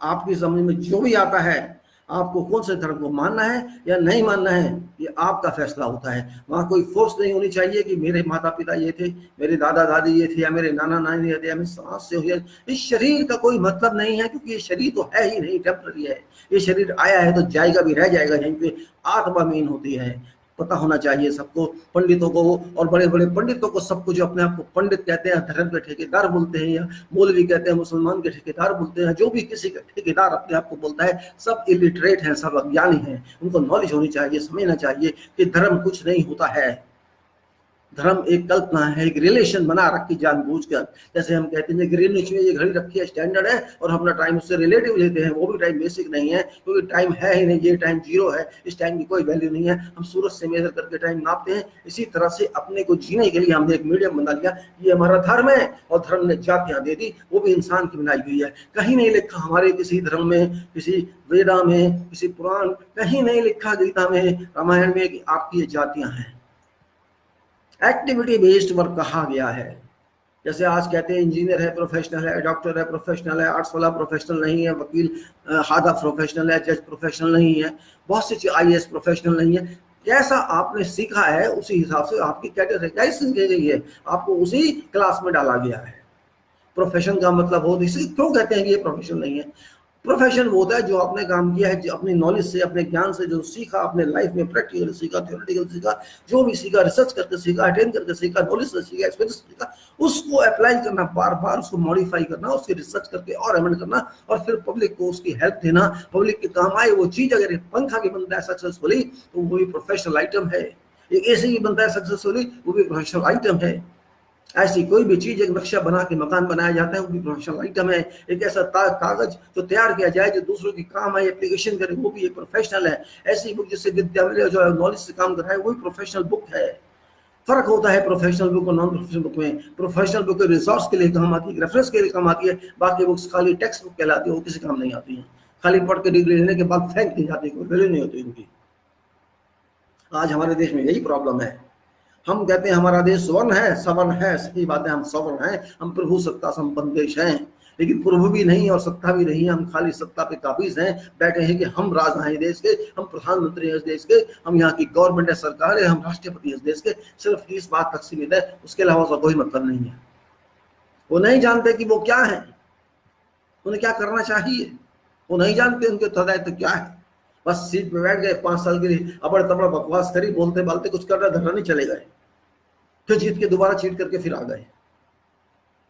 आपकी समझ में जो भी आता है, आपको कौन से धर्म को मानना है या नहीं मानना है, ये आपका फैसला होता है। वहां कोई फोर्स नहीं होनी चाहिए कि मेरे माता पिता ये थे, मेरे दादा दादी ये थे, या मेरे नाना नानी ये थे, या मेरे समाज से हुए। इस शरीर का कोई मतलब नहीं है, क्योंकि ये शरीर तो है ही नहीं, टेम्पररी है। ये शरीर आया है तो जाएगा भी, रह जाएगा। यहीं पे आत्मा मीन होती है, पता होना चाहिए सबको, पंडितों को और बड़े बड़े पंडितों को, सबको जो अपने आप को पंडित कहते हैं, धर्म के ठेकेदार बोलते हैं, या मौलवी कहते हैं, मुसलमान के ठेकेदार बोलते हैं, जो भी किसी का ठेकेदार अपने आप को बोलता है, सब इलिटरेट हैं, सब अज्ञानी हैं। उनको नॉलेज होनी चाहिए, समझना चाहिए कि धर्म कुछ नहीं होता है। धर्म एक कल्पना है, एक रिलेशन बना रखी जानबूझकर। जैसे हम कहते हैं ग्रीनिच में ये घड़ी रखी है, स्टैंडर्ड है, और हम अपना टाइम उससे रिलेटिव लेते हैं, वो भी टाइम बेसिक नहीं है, क्योंकि टाइम है ही नहीं, ये टाइम जीरो है, इस टाइम की कोई वैल्यू नहीं है, हम सूरज से मेजर करके टाइम नापते हैं। इसी तरह से अपने को जीने के लिए हमने एक मीडियम बना लिया, ये हमारा धर्म है, और धर्म ने जातियां दे दी, वो भी इंसान की बनाई हुई है। कहीं नहीं लिखा हमारे किसी धर्म में, किसी वेदा में, किसी पुराण, कहीं नहीं लिखा गीता में, रामायण में कि आपकी ये जातियां हैं। एक्टिविटी बेस्ड वर्क कहा गया है। जैसे आज कहते हैं इंजीनियर है प्रोफेशनल है, डॉक्टर है प्रोफेशनल है, आर्ट्स वाला प्रोफेशनल नहीं है, वकील हादा प्रोफेशनल है, जज प्रोफेशनल नहीं है, बहुत सी IAS प्रोफेशनल नहीं है। जैसा आपने सीखा है उसी हिसाब से आपकी कैटेगराइजेशन की गई है, आपको उसी क्लास में डाला गया है। प्रोफेशन का मतलब हो, इसी क्यों कहते हैं कि ये प्रोफेशन नहीं है। प्रोफेशन वो होता है जो आपने काम किया है, जो अपनी नॉलेज से, अपने ज्ञान से जो सीखा, अपने लाइफ में प्रैक्टिकल सीखा, थ्योरेटिकल सीखा, जो भी सीखा, रिसर्च करके सीखा, अटेंड करके सीखा, नॉलेज से सीखा, एक्सपीरियंस सीखा, उसको अप्लाई करना, बार बार उसको मॉडिफाई करना, उसकी रिसर्च करके और अमेंड करना, और फिर पब्लिक को उसकी हेल्प देना, पब्लिक के काम आए वो चीज। अगर पंखा भी बनता है सक्सेसफुली तो वो भी प्रोफेशनल आइटम है, एक AC भी बनता है सक्सेसफुली, वो भी प्रोफेशनल आइटम है। ऐसी कोई भी चीज, एक नक्शा बना के मकान बनाया जाता है, वो भी प्रोफेशनल आइटम है। एक ऐसा कागज जो तैयार किया जाए जो दूसरों की काम आए, एप्लीकेशन करे, वो भी एक प्रोफेशनल है। ऐसी बुक जिससे विद्या मिले, जो नॉलेज से काम कराए, वो भी प्रोफेशनल बुक है। फर्क होता है प्रोफेशनल बुक और नॉन प्रोफेशनल बुक में। प्रोफेशनल बुक रिसोर्स के लिए काम आती है, रेफरेंस के लिए काम आती है, बाकी बुक्स खाली टेक्स्ट बुक कहलाती है, वो किसी काम नहीं आती है, खाली पढ़ के डिग्री लेने के बाद फेंक दी जाती है, कोई वैल्यू नहीं होती उनकी। आज हमारे देश में यही प्रॉब्लम है। हम कहते हैं हमारा देश स्वर्ण है, सवर्ण है, सही बात है, हम सवर्ण हैं, हम प्रभु सत्ता संपन्न देश हैं, लेकिन प्रभु भी नहीं और सत्ता भी नहीं, हम खाली सत्ता पे काबिज हैं, बैठे हैं कि हम राजा हैं देश के, हम प्रधानमंत्री हैं इस देश के, हम यहाँ की गवर्नमेंट है, सरकार है, हम राष्ट्रपति हैं इस देश के। सिर्फ इस बात तक सीमित है, उसके अलावा उसका कोई मतलब नहीं है। वो नहीं जानते कि वो क्या है, उन्हें क्या करना चाहिए, वो नहीं जानते उनके तहत क्या है। बस सीट पे बैठ गए 5 साल के लिए, अबड़ तबड़ बकवास करी, बोलते बालते कुछ करना धरना नहीं, चले गए, फिर जीत के दोबारा चीट करके फिर आ गए।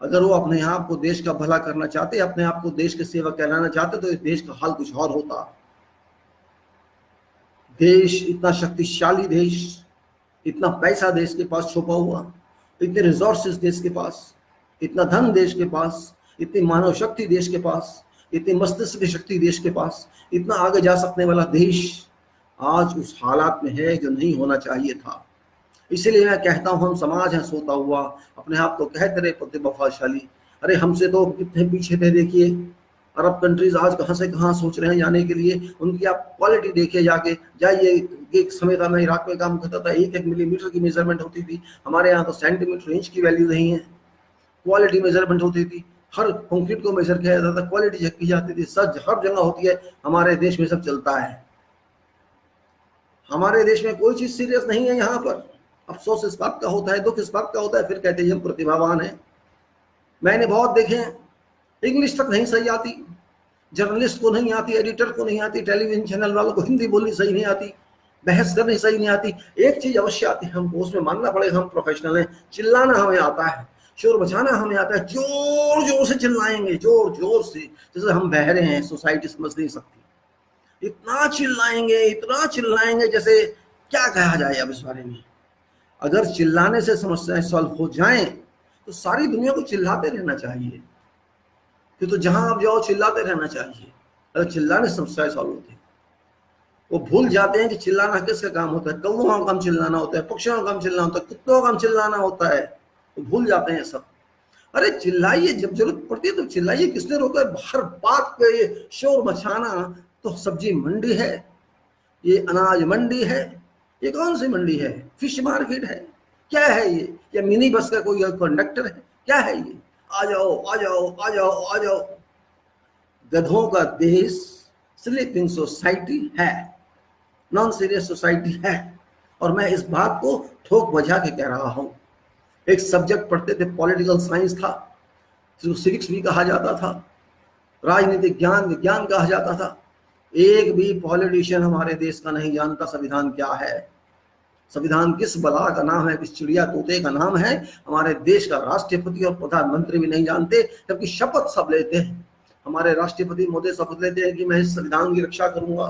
अगर वो अपने आप को देश का भला करना चाहते, अपने आप को देश के सेवक कहलाना चाहते, तो इस देश का हाल कुछ और होता। देश इतना शक्तिशाली देश, इतना पैसा देश के पास छुपा हुआ, इतने रिसोर्सेज देश के पास, इतना धन देश के पास, इतनी मानव शक्ति देश के पास, इतनी मस्तिष्क की शक्ति देश के पास, इतना आगे जा सकने वाला देश आज उस हालात में है जो नहीं होना चाहिए था। इसीलिए मैं कहता हूँ हम समाज है सोता हुआ, अपने आप को कहते रहे प्रतिभाशाली। अरे हमसे तो कितने पीछे थे, देखिए अरब कंट्रीज आज कहाँ से कहाँ सोच रहे हैं जाने के लिए। उनकी आप क्वालिटी देखिए, जाके जाइए। एक समय था मैं इराक में काम करता था, 1-1 मिलीमीटर की मेजरमेंट होती थी, हमारे यहाँ तो सेंटीमीटर इंच की वैल्यू नहीं है, क्वालिटी मेजरमेंट होती थी, हर कंक्रीट को मेजर किया जाता था, क्वालिटी चेक की जाती थी, सच हर जगह होती है। हमारे देश में सब चलता है, हमारे देश में कोई चीज सीरियस नहीं है। यहाँ पर अफसोस इस बात का होता है, दुख इस बात का होता है, फिर कहते हैं हम प्रतिभावान हैं। मैंने बहुत देखे हैं, इंग्लिश तक नहीं सही आती, जर्नलिस्ट को नहीं आती, एडिटर को नहीं आती, टेलीविजन चैनल वालों को हिंदी बोलनी सही नहीं आती, बहस करनी सही नहीं आती। एक चीज अवश्य आती है हमको, उसमें मानना पड़ेगा हम प्रोफेशनल हैं, चिल्लाना हमें आता है, शोर मचाना हमें आता है, जोर जोर से चिल्लाएंगे, जोर जोर से, जैसे हम बहरे हैं, सोसाइटी समझ नहीं सकती। इतना चिल्लाएंगे, इतना चिल्लाएंगे, जैसे क्या कहा जाए अब इस बारे में। अगर चिल्लाने से समस्याएं सॉल्व हो जाएं तो सारी दुनिया को चिल्लाते रहना चाहिए, फिर तो जहां आप जाओ चिल्लाते रहना चाहिए। अगर चिल्लाने से समस्याएं सॉल्व होती है, वो भूल जाते हैं कि चिल्लाना किसका काम होता है। कौओं का काम चिल्लाना होता है, पक्षियों का काम चिल्लाना होता है, कुत्तों का काम चिल्लाना होता है, वो भूल जाते हैं सब। अरे चिल्लाइए, जब जरूरत पड़ती है तो चिल्लाइए, किसने रोका है हर बात पे ये शोर मचाना। तो सब्जी मंडी है, ये अनाज मंडी है, ये कौन सी मंडी है, फिश मार्केट है, क्या है ये, या मिनी बस का कोई कंडक्टर है, क्या है ये। आ जाओ आ जाओ आ जाओ आ जाओ। गधों का देश स्लीपिंग सोसाइटी है, नॉन सीरियस सोसाइटी है। और मैं इस बात को ठोक बजा के कह रहा हूं। एक सब्जेक्ट पढ़ते थे, पॉलिटिकल साइंस था, जिसको सिविक्स भी कहा जाता था, राजनीतिक ज्ञान विज्ञान कहा जाता था। एक भी पॉलिटिशियन हमारे देश का नहीं जानता संविधान क्या है, संविधान किस बला का नाम है, किस चिड़िया तोते का नाम है। हमारे देश का राष्ट्रपति और प्रधानमंत्री भी नहीं जानते, जबकि शपथ सब लेते हैं। हमारे राष्ट्रपति मोदी शपथ लेते हैं कि मैं इस संविधान की रक्षा करूंगा,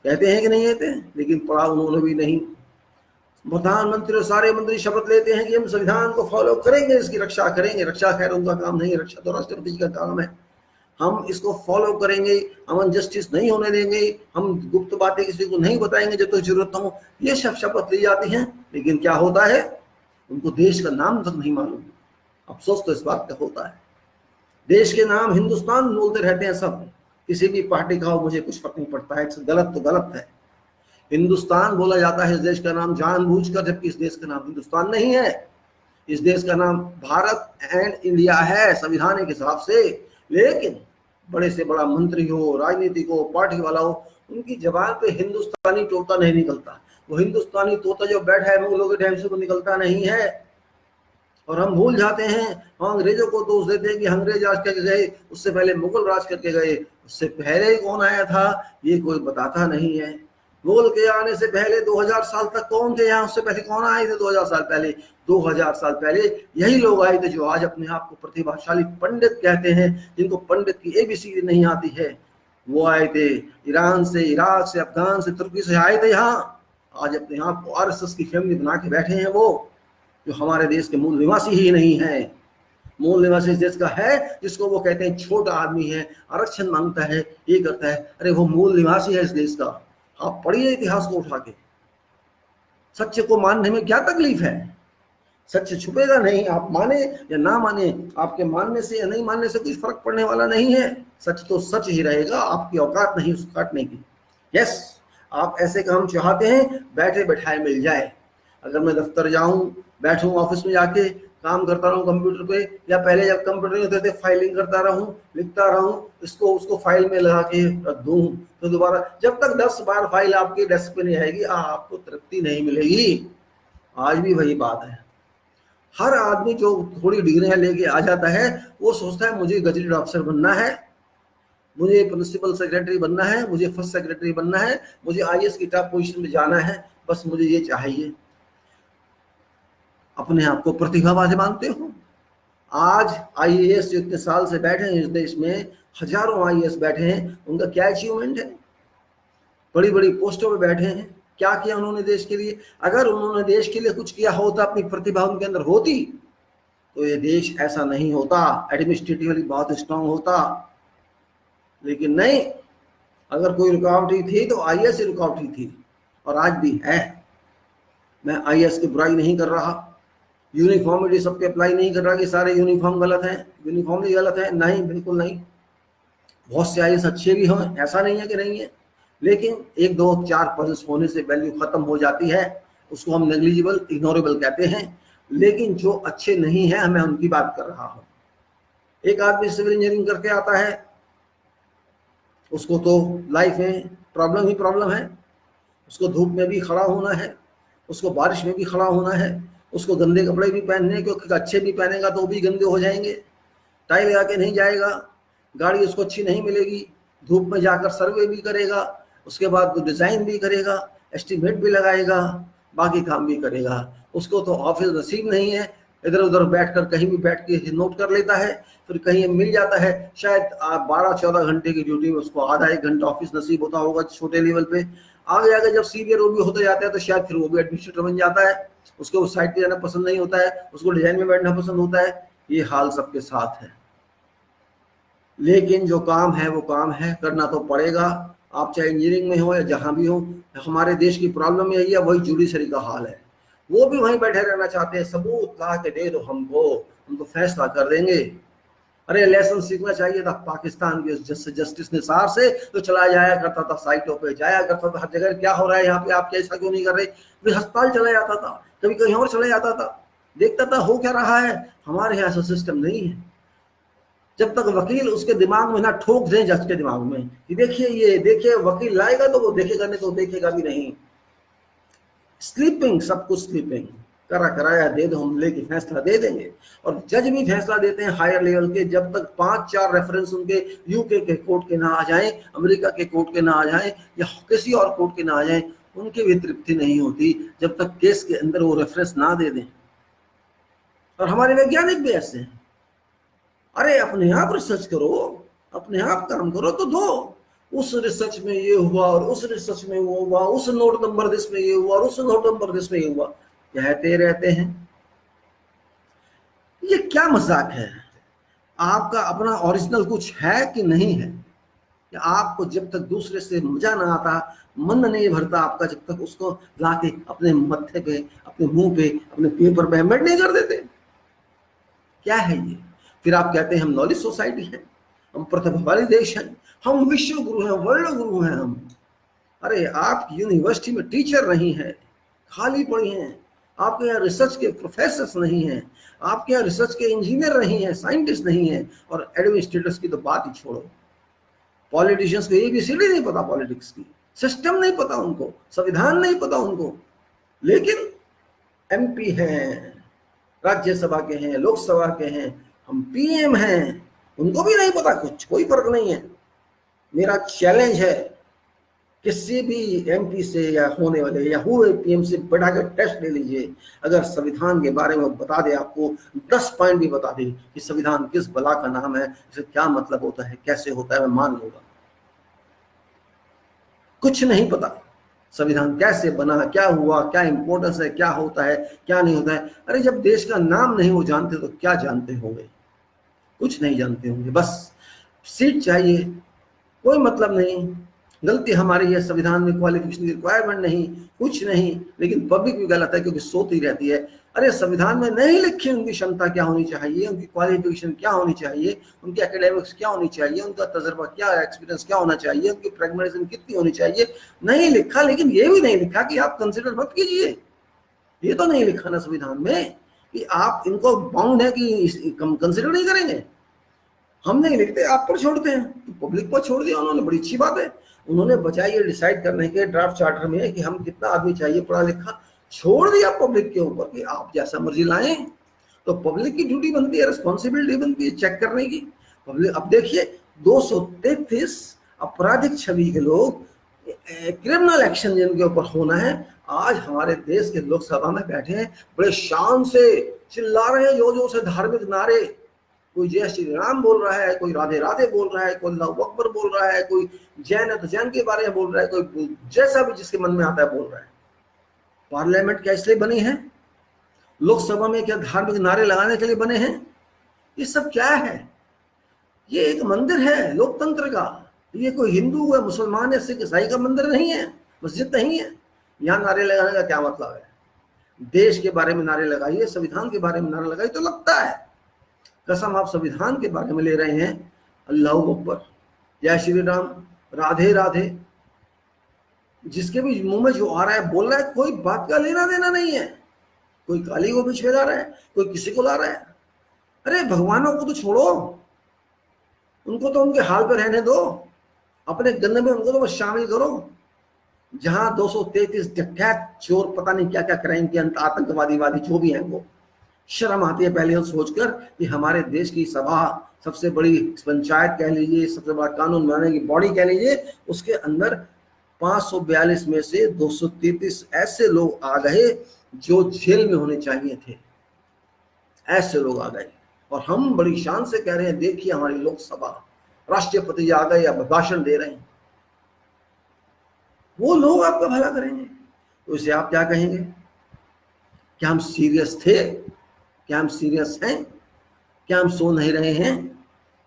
कहते हैं कि नहीं कहते हैं, लेकिन पढ़ा उन्होंने भी नहीं। प्रधानमंत्री और सारे मंत्री शपथ लेते हैं कि हम संविधान को फॉलो करेंगे, इसकी रक्षा करेंगे। रक्षा खैर उनका काम नहीं है, रक्षा तो राष्ट्रपति जी का काम है। हम इसको फॉलो करेंगे, हम अनजस्टिस नहीं होने देंगे, हम गुप्त बातें किसी को नहीं बताएंगे जब तक जरूरत हो। ये सब शपथ ली जाती हैं, लेकिन क्या होता है, उनको देश का नाम तक नहीं मालूम। अफसोस तो इस बात का होता है। देश के नाम हिंदुस्तान बोलते रहते हैं सब, किसी भी पार्टी का हो, मुझे कुछ फर्क नहीं पड़ता है, गलत तो गलत है। हिंदुस्तान बोला जाता है इस देश का नाम जानबूझकर, जबकि इस देश का नाम हिंदुस्तान नहीं है। इस देश का नाम भारत एंड इंडिया है संविधान के हिसाब से। लेकिन बड़े से बड़ा मंत्री हो, राजनीतिक हो, पार्टी वाला हो, उनकी जबान पे हिंदुस्तानी तोता नहीं निकलता। वो हिंदुस्तानी तोता जो बैठा है मुगलों के टाइम से वो निकलता नहीं है। और हम भूल जाते हैं, हम अंग्रेजों को दोष देते हैं कि अंग्रेज राज करके गए, उससे पहले मुगल राज करके गए। उससे पहले कौन आया था ये कोई बताता नहीं है। मुगल के आने से पहले 2000 साल तक कौन थे यहाँ, उससे पहले कौन आए थे 2000 साल पहले? 2000 साल पहले यही लोग आए थे जो आज अपने आप को प्रतिभाशाली पंडित कहते हैं, जिनको पंडित की एबीसी नहीं आती है। वो आए थे ईरान से, इराक से, अफगान से, तुर्की से आए थे यहाँ। आज अपने आप को आरएसएस की फैमिली बना के बैठे हैं वो, जो हमारे देश के मूल निवासी ही नहीं है। मूल निवासी इस देश का है जिसको वो कहते हैं छोटा आदमी है, आरक्षण मांगता है, ये करता है। अरे वो मूल निवासी है इस देश का। आप पढ़िए इतिहास को उठा के। सच को मानने में क्या तकलीफ है? सच छुपेगा नहीं, आप माने या ना माने, आपके मानने से या नहीं मानने से कुछ फर्क पड़ने वाला नहीं है। सच तो सच ही रहेगा, आपकी औकात नहीं उसको काटने की। यस, आप ऐसे काम चाहते हैं बैठे बैठाए मिल जाए। अगर मैं दफ्तर जाऊं, बैठूं ऑफिस में जाके काम करता रहूं कंप्यूटर पे, या पहले जब कंप्यूटर नहीं होते थे फाइलिंग करता रहूं, लिखता रहूं, इसको उसको फाइल में लगा के रख दूं, तो दोबारा जब तक 10 बार फाइल आपके डेस्क पे नहीं आएगी आपको तृप्ति नहीं मिलेगी। आज भी वही बात है। हर आदमी जो थोड़ी डिग्रियां लेके आ जाता है वो सोचता है मुझे गजेटेड ऑफिसर बनना है, मुझे प्रिंसिपल सेक्रेटरी बनना है, मुझे फर्स्ट सेक्रेटरी बनना है, मुझे आईएएस की टॉप पोजीशन में जाना है, बस मुझे ये चाहिए। अपने आप को प्रतिभावान मानते हो? आज आईएएस जो इतने साल से बैठे हैं इस देश में, हजारों आईएएस बैठे हैं, उनका क्या अचीवमेंट है? बड़ी बड़ी पोस्टों पे बैठे हैं, क्या किया उन्होंने देश के लिए? अगर उन्होंने देश के लिए कुछ किया होता, अपनी प्रतिभा उनके अंदर होती, तो ये देश ऐसा नहीं होता, एडमिनिस्ट्रेटिवली बहुत स्ट्रांग होता। लेकिन नहीं, अगर कोई रुकावट ही थी तो आईएएस ही रुकावट ही थी, और आज भी है। मैं आईएएस की बुराई नहीं कर रहा, यूनिफॉर्मिटी सब पे अप्लाई नहीं कर रहा कि सारे यूनिफॉर्म गलत हैं, यूनिफॉर्मिटी गलत है, नहीं, बिल्कुल नहीं। बहुत से आईएएस अच्छे भी हों, ऐसा नहीं है कि नहीं है, लेकिन 1 2 4 पॉइंट्स होने से वैल्यू खत्म हो जाती है, उसको हम नेग्लिजिबल, इग्नोरेबल कहते हैं। लेकिन जो अच्छे नहीं है, मैं उनकी बात कर रहा हूँ। एक आदमी सिविल इंजीनियरिंग करके आता है, उसको तो लाइफ में प्रॉब्लम ही प्रॉब्लम है। उसको धूप में भी खड़ा होना है, उसको बारिश में भी खड़ा होना है, उसको गंदे कपड़े भी पहनने, क्योंकि अच्छे भी पहनेगा तो वो भी गंदे हो जाएंगे। टाई लगा के नहीं जाएगा, गाड़ी उसको अच्छी नहीं मिलेगी, धूप में जाकर सर्वे भी करेगा, उसके बाद वो डिज़ाइन भी करेगा, एस्टीमेट भी लगाएगा, बाकी काम भी करेगा। उसको तो ऑफिस नसीब नहीं है, इधर उधर बैठकर कहीं भी बैठ के नोट कर लेता है, फिर कहीं मिल जाता है, शायद 12-14 घंटे की ड्यूटी में उसको आधा 1 घंटा ऑफिस नसीब होता होगा छोटे लेवल पे। आगे आगे जब सीनियर वो भी होते जाता है तो शायद फिर वो भी एडमिनिस्ट्रेटर बन जाता है, उसको उस साइड पे जाना पसंद नहीं होता है, उसको डिजाइन में बैठना पसंद होता है। ये हाल सबके साथ है। लेकिन जो काम है वो काम है, करना तो पड़ेगा, आप चाहे इंजीनियरिंग में हो या जहां भी हो। हमारे देश की प्रॉब्लम यही है, वही जुडिशरी का हाल है। वो भी वहीं बैठे रहना चाहते हैं, सबूत ला के दे दो हमको, हम तो फैसला कर देंगे। अरे लेसन सीखना चाहिए था पाकिस्तान के जस्टिस निसार से, तो चला जाया करता था, साइटों पे जाया करता था, हर जगह क्या हो रहा है यहाँ पे, आप कैसा क्यों नहीं कर रहे। फिर अस्पताल चला जाता था, कभी कहीं और चला जाता था, देखता था हो क्या रहा है। हमारे यहाँ ऐसा सिस्टम नहीं है। जब तक वकील उसके दिमाग में ना ठोक दें जज के दिमाग में कि देखिए ये देखिए, वकील लाएगा तो वो देखेगा, नहीं तो देखेगा भी नहीं। स्लीपिंग, सब कुछ स्लीपिंग, कराया दे दो, हम लेके फैसला दे देंगे। और जज भी फैसला देते हैं हायर लेवल के, जब तक 5-4 रेफरेंस उनके यूके के कोर्ट के ना आ जाएं, अमेरिका के कोर्ट के ना आ जाएं, या किसी और कोर्ट के ना आ जाएं, उनकी भी तृप्ति नहीं होती जब तक केस के अंदर वो रेफरेंस ना दे दें। और हमारे वैज्ञानिक भी ऐसे हैं। अरे अपने आप रिसर्च करो, अपने आप काम करो तो दो, उस रिसर्च में ये हुआ और उस रिसर्च में वो हुआ, उस नोट नंबर दिस में ये हुआ और उस नोट नंबर दिस में ये हुआ, कहते रहते हैं। ये क्या मजाक है? आपका अपना ओरिजिनल कुछ है कि नहीं है? कि आपको जब तक दूसरे से मजा ना आता, मन नहीं भरता आपका, जब तक उसको लाके अपने मत्थे पे, अपने मुंह पे, अपने पेपर पे एम्बेड नहीं कर देते? क्या है ये? फिर आप कहते हैं हम नॉलेज सोसाइटी है, हम प्रतिभाशाली देश हैं, हम विश्व गुरु हैं, वर्ल्ड गुरु हैं हम। अरे आप यूनिवर्सिटी में टीचर नहीं है, खाली पड़ी हैं। आपके यहाँ रिसर्च के प्रोफेसर नहीं हैं, आपके यहाँ रिसर्च के इंजीनियर नहीं है, साइंटिस्ट नहीं है, और एडमिनिस्ट्रेटर्स की तो बात ही छोड़ो। पॉलिटिशियंस को एबीसीडी नहीं पता, पॉलिटिक्स की सिस्टम नहीं पता उनको, संविधान नहीं पता उनको। लेकिन एमपी हैं, राज्यसभा के हैं, लोकसभा के हैं, हम पीएम हैं, उनको भी नहीं पता कुछ। कोई फर्क नहीं है। मेरा चैलेंज है, किसी भी एमपी से या होने वाले या हुए पीएम से बैठा कर टेस्ट ले लीजिए, अगर संविधान के बारे में बता दे, आपको 10 पॉइंट भी बता दे कि संविधान किस बला का नाम है, इसे क्या मतलब होता है, कैसे होता है, मैं मान लूंगा। कुछ नहीं पता संविधान कैसे बना, क्या हुआ, क्या इंपॉर्टेंस है, क्या होता है, क्या नहीं होता है। अरे जब देश का नाम नहीं वो जानते तो क्या जानते होंगे? कुछ नहीं जानते होंगे। बस सीट चाहिए, कोई मतलब नहीं। गलती हमारी है, संविधान में क्वालिफिकेशन की रिक्वायरमेंट नहीं, कुछ नहीं। लेकिन पब्लिक भी गलत है, क्योंकि सोती रहती है। अरे संविधान में नहीं लिखी उनकी क्षमता क्या होनी चाहिए, उनकी क्वालिफिकेशन क्या होनी चाहिए, उनकी एकेडमिक्स क्या होनी चाहिए, उनका तजर्बा क्या, एक्सपीरियंस क्या होना चाहिए, उनकी प्रैग्मेटिज्म कितनी होनी चाहिए, नहीं लिखा। लेकिन ये भी नहीं लिखा कि आप कंसिडर मत कीजिए। ये तो नहीं लिखा ना संविधान में कि आप इनको बाउंड है कि कंसिडर नहीं करेंगे। हम नहीं लिखते, आप पर छोड़ते हैं, तो पब्लिक पर छोड़ दिया उन्होंने। बड़ी अच्छी बात है, उन्होंने बचाई ये डिसाइड करने के ड्राफ्ट चार्टर में कि हम कितना आदमी चाहिए पढ़ा लिखा, छोड़ दिया पब्लिक के ऊपर कि आप जैसा मर्जी लाएं। तो पब्लिक की ड्यूटी बनती है, रिस्पॉन्सिबिलिटी बनती है चेक करने की। पब्लिक अब देखिए 233 आपराधिक छवि के लोग, क्रिमिनल एक्शन जिनके ऊपर होना है, आज हमारे देश के लोकसभा में बैठे हैं, बड़े शान से चिल्ला रहे हैं, जो से धार्मिक नारे। कोई जय श्री राम बोल रहा है, कोई राधे राधे बोल रहा है, कोई अल्लाहू अकबर बोल रहा है, कोई जैन है तो जैन के बारे में बोल रहा है, कोई जैसा भी जिसके मन में आता है बोल रहा है। पार्लियामेंट क्या इसलिए बनी है? लोकसभा में क्या धार्मिक नारे लगाने के लिए बने हैं? ये सब क्या है? ये एक मंदिर है लोकतंत्र का। ये कोई हिंदू है, मुसलमान है, सिख ईसाई का मंदिर नहीं है, मस्जिद नहीं है। यहाँ नारे लगाने का क्या मतलब है? देश के बारे में नारे लगाइए, संविधान के बारे में नारे लगाइए तो लगता है। कसम आप संविधान के बारे में ले रहे हैं, अल्लाहू अकबर, जय श्री राम, राधे राधे, जिसके भी मुंह में जो आ रहा है बोल रहा है, कोई बात का लेना देना नहीं है। कोई काली को पीछे ला रहा है, कोई किसी को ला रहा है। अरे भगवानों को तो छोड़ो, उनको तो उनके हाल पे रहने दो, अपने गन्ने में उनको तो बस शामिल करो। जहां 233 डकैत चोर पता नहीं क्या क्या क्राइम के अंत, आतंकवादी जो भी हैं, वो शर्म आती है पहले हम सोचकर कि हमारे देश की सभा, सबसे बड़ी पंचायत कह लीजिए, सबसे बड़ा कानून बनाने की बॉडी कह लीजिए, उसके अंदर 542 में से 233 ऐसे लोग आ गए जो जेल में होने चाहिए थे। ऐसे लोग आ गए और हम बड़ी शान से कह रहे हैं, देखिए हमारी लोकसभा, राष्ट्रपति आ गए या भाषण दे रहे हैं। वो लोग आपका भला करेंगे तो इसे आप क्या कहेंगे? क्या हम सीरियस थे? क्या हम सीरियस हैं? क्या हम सो नहीं रहे हैं?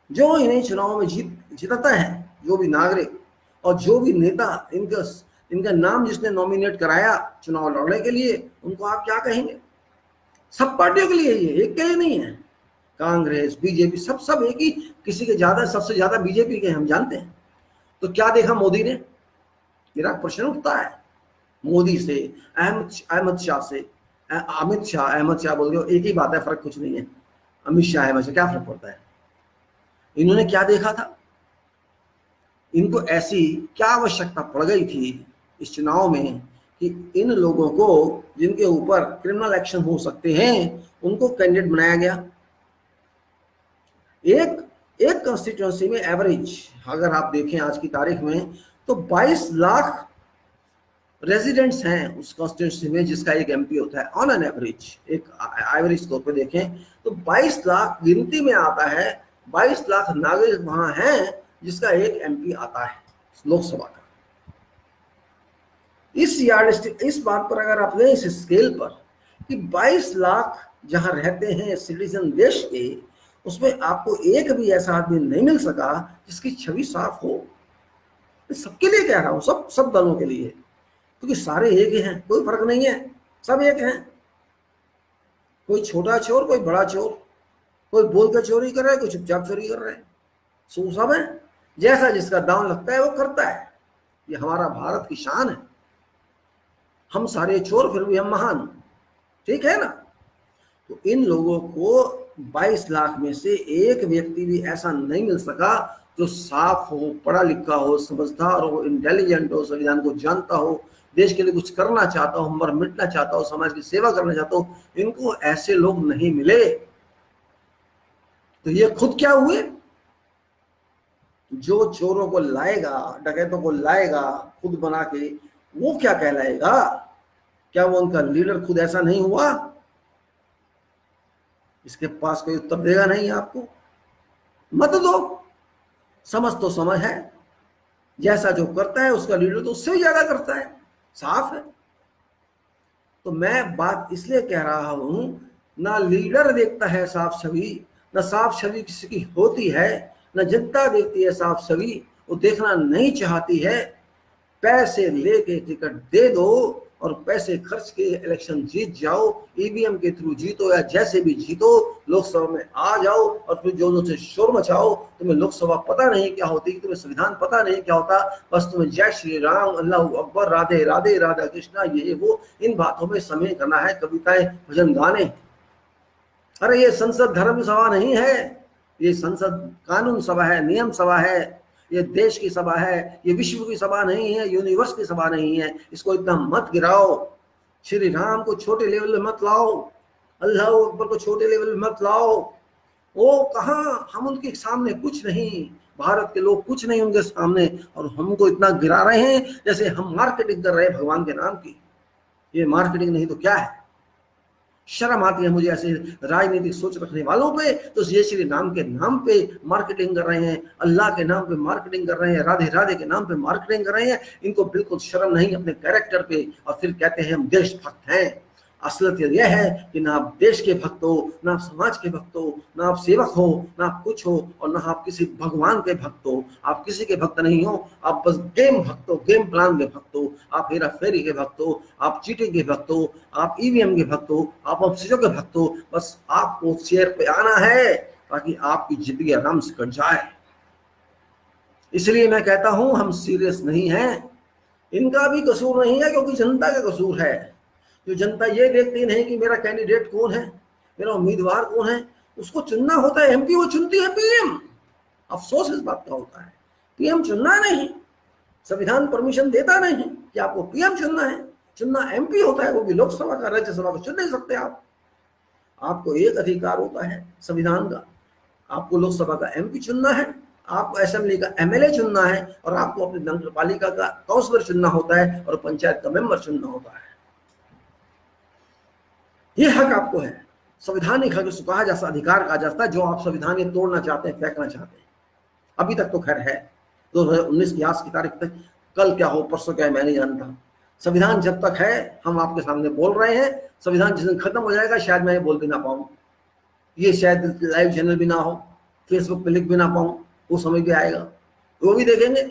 जो इन्हें चुनाव में जीतता है, जो भी नागरिक और जो भी नेता, इनका नाम जिसने नॉमिनेट कराया चुनाव लड़ने के लिए, उनको आप क्या कहेंगे? सब पार्टियों के लिए, ये एक के लिए नहीं है। कांग्रेस, बीजेपी, सब एक ही, किसी के ज्यादा, सबसे ज्यादा बीजेपी के हम जानते हैं। तो क्या देखा मोदी ने? मेरा प्रश्न उठता है, मोदी से, अहमद शाह से, अमित शाह, अहमद शाह बोल रहे, एक ही बात है, फर्क कुछ नहीं है। अमित शाह, अहमद शाह, क्या फर्क पड़ता है? इन्होंने क्या देखा था? इनको ऐसी क्या आवश्यकता पड़ गई थी इस चुनाव में कि इन लोगों को, जिनके ऊपर क्रिमिनल एक्शन हो सकते हैं, उनको कैंडिडेट बनाया गया। एक कंस्टिट्यूएंसी में एवरेज अगर आप देखें आज की तारीख में, तो 22 लाख रेजिडेंट्स हैं उस कॉन्स्टिट्यूंसी में, जिसका एक एमपी होता है ऑन एन एवरेज। एक एवरेज तौर पे देखें तो 22 लाख गिनती में आता है, 22 लाख नागरिक वहां हैं जिसका एक एमपी आता है लोकसभा का। इस यार्डस्टिक, इस बात पर अगर आपने इस स्केल पर कि 22 लाख जहां रहते हैं सिटीजन देश के, उसमें आपको एक भी ऐसा आदमी नहीं मिल सका जिसकी छवि साफ हो। सबके लिए कह रहा हूं, सब दलों के लिए, क्योंकि सारे एक ही हैं, कोई फर्क नहीं है, सब एक हैं। कोई छोटा चोर, कोई बड़ा चोर, कोई बोल कर चोरी कर रहा है, कोई चुपचाप चोरी कर रहा है, सो सब है। जैसा जिसका दांव लगता है वो करता है। ये हमारा भारत की शान है। हम सारे चोर फिर भी हम महान, ठीक है ना। तो इन लोगों को 22 लाख में से एक व्यक्ति भी ऐसा नहीं मिल सका जो साफ हो, पढ़ा लिखा हो, समझदार हो, इंटेलिजेंट हो, संविधान को जानता हो, देश के लिए कुछ करना चाहता हो, मर मिटना चाहता हो, समाज की सेवा करना चाहता हो। इनको ऐसे लोग नहीं मिले। तो ये खुद क्या हुए? जो चोरों को लाएगा, डकैतों को लाएगा खुद बना के, वो क्या कहलाएगा? क्या वो उनका लीडर खुद ऐसा नहीं हुआ? इसके पास कोई उत्तर देगा नहीं आपको। मत दो, समझ तो समझ है, जैसा जो करता है उसका लीडर तो उससे ज्यादा करता है, साफ है। तो मैं बात इसलिए कह रहा हूं, ना लीडर देखता है साफ छवि, ना साफ छवि किसी की होती है, ना जनता देखती है साफ छवि, वो देखना नहीं चाहती है। पैसे लेके टिकट दे दो और पैसे खर्च के इलेक्शन जीत जाओ, ईवीएम के थ्रू जीतो या जैसे भी जीतो, लोकसभा में आ जाओ और फिर जोरों से शोर मचाओ। तुम्हें लोकसभा पता नहीं क्या होती, तुम्हें संविधान पता नहीं क्या होता, बस तुम्हें जय श्री राम, अल्लाह अकबर, राधे राधे, राधा कृष्णा, ये वो, इन बातों में समय करना है, कविताएं भजन गाने। अरे ये संसद धर्म सभा नहीं है, ये संसद कानून सभा है, नियम सभा है, ये देश की सभा है, ये विश्व की सभा नहीं है, यूनिवर्स की सभा नहीं है। इसको इतना मत गिराओ। श्री राम को छोटे लेवल में मत लाओ, अल्लाह अकबर को छोटे लेवल में मत लाओ। वो कहाँ, हम उनके सामने कुछ नहीं, भारत के लोग कुछ नहीं उनके सामने, और हमको इतना गिरा रहे हैं जैसे हम मार्केटिंग कर रहे हैं भगवान के नाम की। ये मार्केटिंग नहीं तो क्या है? शर्म आती है मुझे ऐसे राजनीतिक सोच रखने वालों पे। तो ये श्री राम के नाम पे मार्केटिंग कर रहे हैं, अल्लाह के नाम पे मार्केटिंग कर रहे हैं, राधे राधे के नाम पे मार्केटिंग कर रहे हैं। इनको बिल्कुल शर्म नहीं अपने कैरेक्टर पे, और फिर कहते हैं हम देशभक्त हैं। असलियत यह है कि ना आप देश के भक्त हो, ना आप समाज के भक्त हो, ना आप सेवक हो, ना आप कुछ हो, और ना आप किसी भगवान के भक्त हो। आप किसी के भक्त नहीं हो, आप बस गेम भक्त हो, गेम प्लान के भक्त हो, आप हेरा फेरी के भक्त हो, आप चीटिंग के भक्त हो, आप ईवीएम के भक्त हो, आप अफसरों के भक्त हो। बस आपको चेयर पे आना है ताकि आपकी जिंदगी आराम से कट जाए। इसलिए मैं कहता हूं हम सीरियस नहीं हैं। इनका भी कसूर नहीं है, क्योंकि जनता का कसूर है। जो जनता ये देखती नहीं कि मेरा कैंडिडेट कौन है, मेरा उम्मीदवार कौन है, उसको चुनना होता है एमपी, वो चुनती है पीएम। अफसोस इस बात का होता है, पीएम चुनना नहीं, संविधान परमिशन देता नहीं कि आपको पीएम चुनना है। चुनना एमपी होता है, वो भी लोकसभा का, राज्यसभा को चुन नहीं सकते आप। आपको एक अधिकार होता है संविधान का, आपको लोकसभा का एमपी चुनना है, आपको असेंबली का एमएलए चुनना है, और आपको अपनी नगर पालिका का काउंसलर चुनना होता है, और पंचायत का मेंबर चुनना होता है। ये हक आपको है, संवैधानिक हक जिसको कहा जाता, अधिकार कहा जाता है, जो आप संविधान ये तोड़ना चाहते हैं, फेंकना चाहते हैं। अभी तक तो खैर है, 2019 की आज की तारीख तक, कल क्या हो परसों क्या है मैं नहीं जानता। संविधान जब तक है हम आपके सामने बोल रहे हैं, संविधान जिस दिन खत्म हो जाएगा शायद मैं ये बोल भी ना पाऊँ, ये शायद लाइव चैनल भी ना हो, फेसबुक पे लिख भी ना पाऊँ, वो समय भी आएगा, वो भी देखेंगे।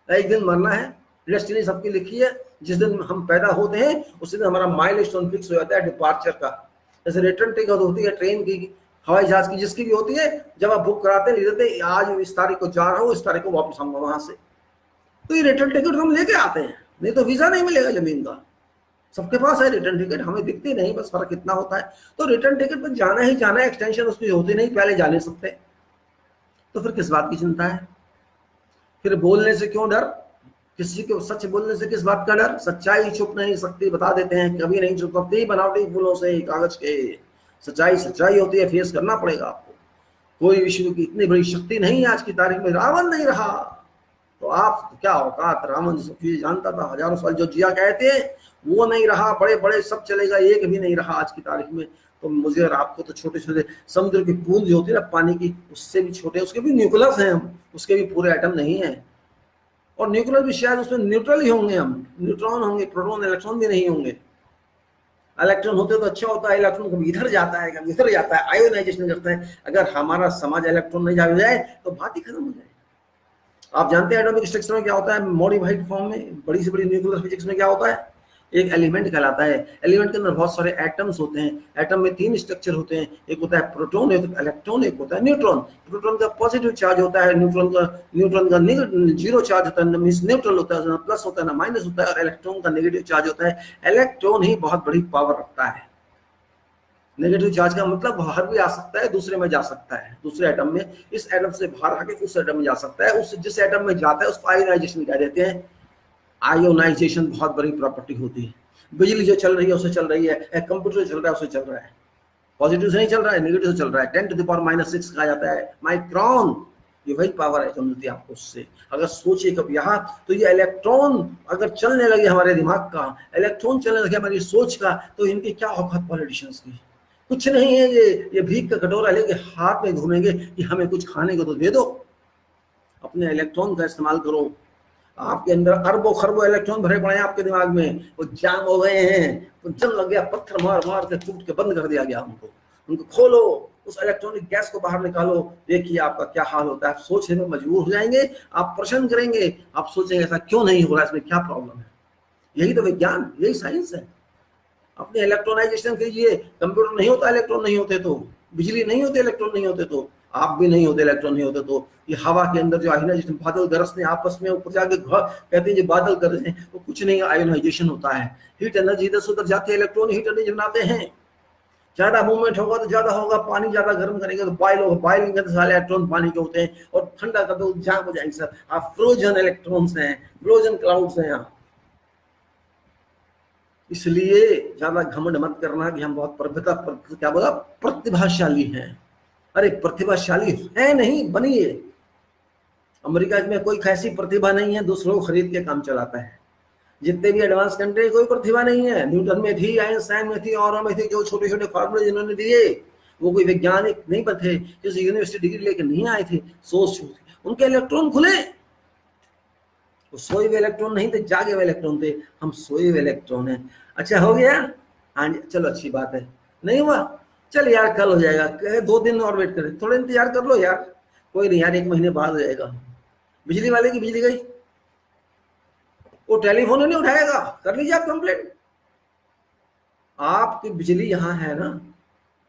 एक दिन मरना है, डेस्टिनी सबकी लिखी है, जिस दिन हम पैदा होते हैं उसी दिन हमारा माइलस्टोन फिक्स हो जाता है डिपार्चर का। जैसे रिटर्न टिकट होती है ट्रेन की, हवाई जहाज की, जिसकी भी होती है, जब आप बुक कराते हैं, लिख देते आज इस तारीख को जा रहा हूँ, इस तारीख को वापस आऊंगा वहां से। तो ये रिटर्न टिकट हम लेके आते हैं, नहीं तो वीजा नहीं मिलेगा जमीन का। सबके पास है रिटर्न टिकट, हमें दिखती नहीं, बस फर्क इतना होता है। तो रिटर्न टिकट पर जाना ही जाना है, एक्सटेंशन उसकी होती नहीं, पहले जा नहीं सकते। तो फिर किस बात की चिंता है? फिर बोलने से क्यों डर? किसी को सच बोलने से किस बात का डर? सच्चाई छुप नहीं सकती, बता देते हैं, कभी नहीं छुप सकती बनावटी फूलों से कागज के। सच्चाई सच्चाई होती है, फेस करना पड़ेगा आपको। कोई विश्व की इतनी बड़ी शक्ति नहीं आज की तारीख में, रावण नहीं रहा तो आप क्या औकात? रावण सब चीजें जानता था, हजारों साल जो जिया कहते हैं वो नहीं रहा, बड़े बड़े सब चलेगा, एक भी नहीं रहा आज की तारीख में। तो मुझे और आपको तो छोटे छोटे समुद्र की बूंद जो होती है ना पानी की, उससे भी छोटे, उसके भी न्यूक्लियस हैं हम, उसके भी पूरे एटम नहीं है। और न्यूक्लियर भी शायद उसमें न्यूट्रल ही होंगे, हम न्यूट्रॉन होंगे, प्रोटॉन इलेक्ट्रॉन भी नहीं होंगे। इलेक्ट्रॉन होते तो अच्छा होता है, इलेक्ट्रॉन कभी इधर जाता है कभी इधर जाता है, आयोनाइजेशन करता है। अगर हमारा समाज इलेक्ट्रॉन नहीं जाए तो बात ही खत्म हो जाए। आप जानते हैं एटॉमिक स्ट्रक्चर में क्या होता है, मॉडिफाइड फॉर्म में, बड़ी से बड़ी न्यूक्लियर फिजिक्स में क्या होता है, एक एलिमेंट कहलाता है। एलिमेंट के अंदर बहुत सारे एटम्स होते हैं। एटम में 3 स्ट्रक्चर होते हैं, एक होता है प्रोटॉन, एक होता है इलेक्ट्रॉन, एक होता है न्यूट्रॉन। प्रोटॉन का पॉजिटिव चार्ज होता है, न्यूट्रॉन का जीरो चार्ज होता है, मींस न्यूट्रल होता है, ना प्लस होता है ना माइनस होता है, और इलेक्ट्रॉन का नेगेटिव चार्ज होता है। इलेक्ट्रॉन ही बहुत बड़ी पावर रखता है। नेगेटिव चार्ज का मतलब बाहर भी आ सकता है, दूसरे में जा सकता है, दूसरे एटम में, इस एटम से बाहर आके उस एटम में जा सकता है। उस जिस एटम में जाता है उसको आयोनाइजेशन कह देते हैं। आयोनाइजेशन बहुत बड़ी प्रॉपर्टी होती है। बिजली जो चल रही है उससे चल रही है, कंप्यूटर चल रहा है उससे चल रहा है, पॉजिटिव से नहीं चल रहा है, नेगेटिव से चल रहा है। 10⁻⁻6 कहा जाता है माइक्रोन, ये वही पावर है जो मिलती है आपको उससे। अगर सोचिए कब यहाँ, तो ये इलेक्ट्रॉन अगर चलने लगे हमारे दिमाग का, इलेक्ट्रॉन चलने लगे हमारी सोच का, तो इनकी क्या औकात पॉलिटिशियंस की। कुछ नहीं है, ये भीख का कटोरा लेके हाथ में घूमेंगे कि हमें कुछ खाने को तो दे दो। अपने इलेक्ट्रॉन का इस्तेमाल करो। आपके अंदर अरबों खरबों इलेक्ट्रॉन भरे पड़े हैं आपके दिमाग में, वो जाम हो गए हैं, वो जम लग गया, पत्थर मार मार के टूट के बंद कर दिया गया उनको खोलो, उस इलेक्ट्रॉनिक गैस को बाहर निकालो, देखिए आपका क्या हाल होता है। आप सोचने में मजबूर हो जाएंगे, आप प्रश्न करेंगे, आप सोचेंगे ऐसा क्यों नहीं हो रहा, इसमें क्या प्रॉब्लम है। यही तो विज्ञान, यही साइंस है। अपने इलेक्ट्रोनाइजेशन कीजिए। कंप्यूटर नहीं होता इलेक्ट्रॉन नहीं होते तो, बिजली नहीं होते इलेक्ट्रॉन नहीं होते तो, आप भी नहीं होते इलेक्ट्रॉन नहीं होते तो। ये हवा के अंदर जो आयोनाइजेशन, बादल गरजते हैं आपस में, ऊपर जाके कहते हैं जो बादल गरजते हैं, वो कुछ नहीं, आयोनाइजेशन होता है। हीट एनर्जी इधर से उधर जाती है, इलेक्ट्रॉन हीट एनर्जी बनाते हैं। ज्यादा मूवमेंट होगा तो ज्यादा होगा, पानी ज्यादा गर्म करेंगे तो बॉयल होगा, बॉइलिंग करते सारे इलेक्ट्रॉन पानी के होते हैं, और ठंडा कर दो जाम हो जाएंगे सर। आप फ्रोजन इलेक्ट्रॉन्स हैं, फ्रोजन क्लाउड्स हैं यहाँ। इसलिए ज्यादा घमंड मत करना कि हम बहुत क्या बोला, प्रतिभाशाली हैं। अरे प्रतिभाशाली है नहीं, बनिए। अमेरिका में कोई ऐसी प्रतिभा नहीं है दूसरों को खरीद के काम चलाता है। जितने भी एडवांस कंट्री, कोई प्रतिभा नहीं है। न्यूटन में थी, आइंस्टाइन में थी, और में थी, जो छोटे छोटे फार्मूले जिन्होंने दिए, वो कोई वैज्ञानिक नहीं थे, किसी यूनिवर्सिटी डिग्री लेके नहीं आए थे। सोच उनके इलेक्ट्रॉन खुले, वो सोए हुए इलेक्ट्रॉन नहीं थे, जागे हुए इलेक्ट्रॉन थे। हम सोए हुए इलेक्ट्रॉन हैं। अच्छा हो गया, हाँ जी, चलो अच्छी बात है। नहीं हुआ, चल यार कल हो जाएगा, 2 दिन और वेट करें, थोड़ा इंतजार कर लो यार, कोई नहीं यार, 1 महीने बाद हो जाएगा। बिजली वाले की बिजली गई, वो टेलीफोन नहीं उठाएगा, कर लीजिए आप कंप्लेंट। आपकी बिजली यहाँ है ना,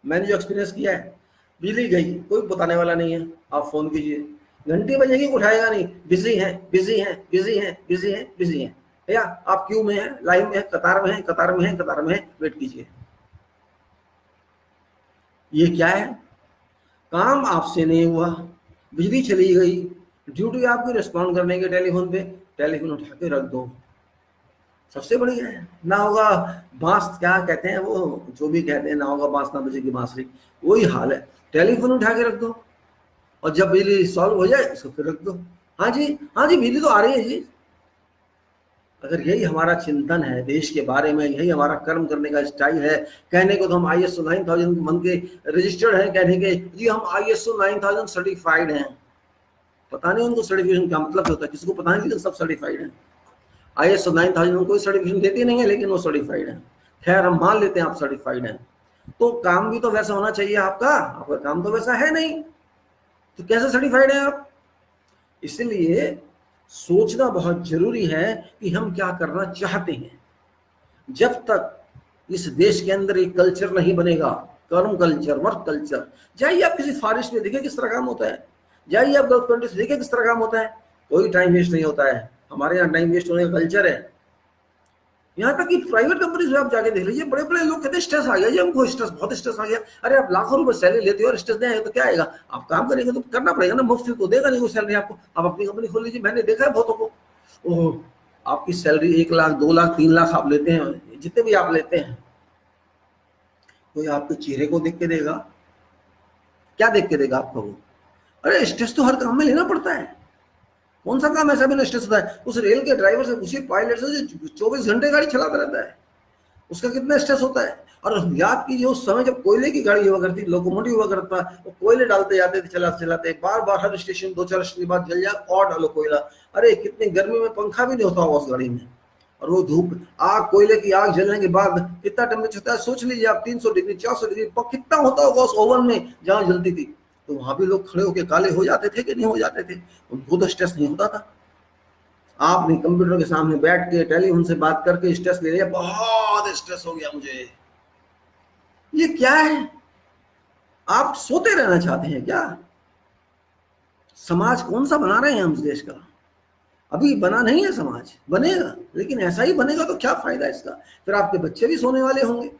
मैंने जो एक्सपीरियंस किया है, बिजली गई, कोई बताने वाला नहीं है। आप फोन कीजिए, घंटी बजेगी, उठाएगा नहीं, बिजी है बिजी है बिजी है बिजी है बिजी है। भैया आप क्यू में है, लाइन में है, कतार में है, कतार में है, कतार में है, वेट कीजिए। ये क्या है, काम आपसे नहीं हुआ, बिजली चली गई, ड्यूटी आपकी रिस्पॉन्ड करने के टेलीफोन पे, टेलीफोन उठा के रख दो, सबसे बढ़िया है। ना होगा बांस, क्या कहते हैं वो, जो भी कहते हैं, ना होगा बांस ना बजेगी बांसुरी, वही हाल है। टेलीफोन उठा के रख दो, और जब बिजली सॉल्व हो जाए इसको फिर रख दो। हाँ जी हाँ जी, बिजली तो आ रही है जी। अगर यही हमारा चिंतन है देश के बारे में, यही हमारा कर्म करने का स्टाइल है, कहने को तो हम ISO 9001 के रजिस्टर्ड हैं, कहने के जी हम ISO 9000 सर्टिफाइड हैं। पता नहीं उनको सर्टिफिकेशन क्या मतलब होता है, किसी को पता नहीं, लेकिन सब सर्टिफाइड हैं। ISO 9000 कोई सर्टिफिकेशन देती नहीं है, लेकिन वो सर्टिफाइड है। खैर हम मान लेते हैं आप सर्टिफाइड हैं, तो काम भी तो वैसा होना चाहिए आपका। आपका काम तो वैसा है नहीं, तो कैसे सर्टिफाइड है आप। इसलिए सोचना बहुत जरूरी है कि हम क्या करना चाहते हैं। जब तक इस देश के अंदर एक कल्चर नहीं बनेगा, कर्म कल्चर, वर्क कल्चर, जाइए आप किसी फॉरेस्ट में देखिए किस तरह काम होता है, जाइए आप गल्फ कंट्री से देखिए किस तरह काम होता है, कोई टाइम वेस्ट नहीं होता है। हमारे यहाँ टाइम वेस्ट होने का कल्चर है। यहाँ तक कि प्राइवेट कंपनीज में आप जाके देख लीजिए, बड़े बड़े लोग कहते हैं स्ट्रेस आ गया जी हमको, स्ट्रेस, बहुत स्ट्रेस आ गया। अरे आप लाखों रुपए सैलरी लेते हो और स्ट्रेस नहीं आएगा तो क्या आएगा। आप काम करेंगे तो करना पड़ेगा ना, मुफ्त तो देगा नहीं वो सैलरी आपको। आप अपनी कंपनी खोल लीजिए, मैंने देखा है बहुतों को, ओह आपकी सैलरी 1 लाख 2 लाख 3 लाख आप लेते हैं, जितने भी आप लेते हैं, कोई आपके चेहरे को देख के देगा, क्या देख के देगा आपको वो। अरे स्ट्रेस तो हर काम में लेना पड़ता है, कौन सा काम ऐसा भी स्ट्रेस होता है। उस रेल के ड्राइवर से, उसी पायलट से जो 24 घंटे गाड़ी चलाता रहता है, उसका कितना स्ट्रेस होता है। और याद कीजिए उस समय जब कोयले की गाड़ी हुआ करती, लोकोमोटिव हुआ करता, वो कोयले डालते जाते थे चलाते चलाते, बार बार हर स्टेशन 2-4 स्टेशन के बाद जल जाए और डालो कोयला। अरे कितनी गर्मी में पंखा भी नहीं होता होगा उस गाड़ी में। और वो धूप, आग, कोयले की आग जलने के बाद कितना टेम्परेचर होता है सोच लीजिए आप, 300 डिग्री 400 डिग्री कितना होता होगा उस ओवन में जहां जलती थी। तो वहां भी लोग खड़े होकर काले हो जाते थे कि नहीं हो जाते थे? उनको तो स्ट्रेस नहीं होता था। आपने कंप्यूटर के सामने बैठ के टेलीफोन से बात करके स्ट्रेस ले लिया, बहुत स्ट्रेस हो गया मुझे। ये क्या है? आप सोते रहना चाहते हैं क्या? समाज कौन सा बना रहे हैं हम इस देश का? अभी बना नहीं है समाज, बनेगा, लेकिन ऐसा ही बनेगा तो क्या फायदा इसका? फिर आपके बच्चे भी सोने वाले होंगे,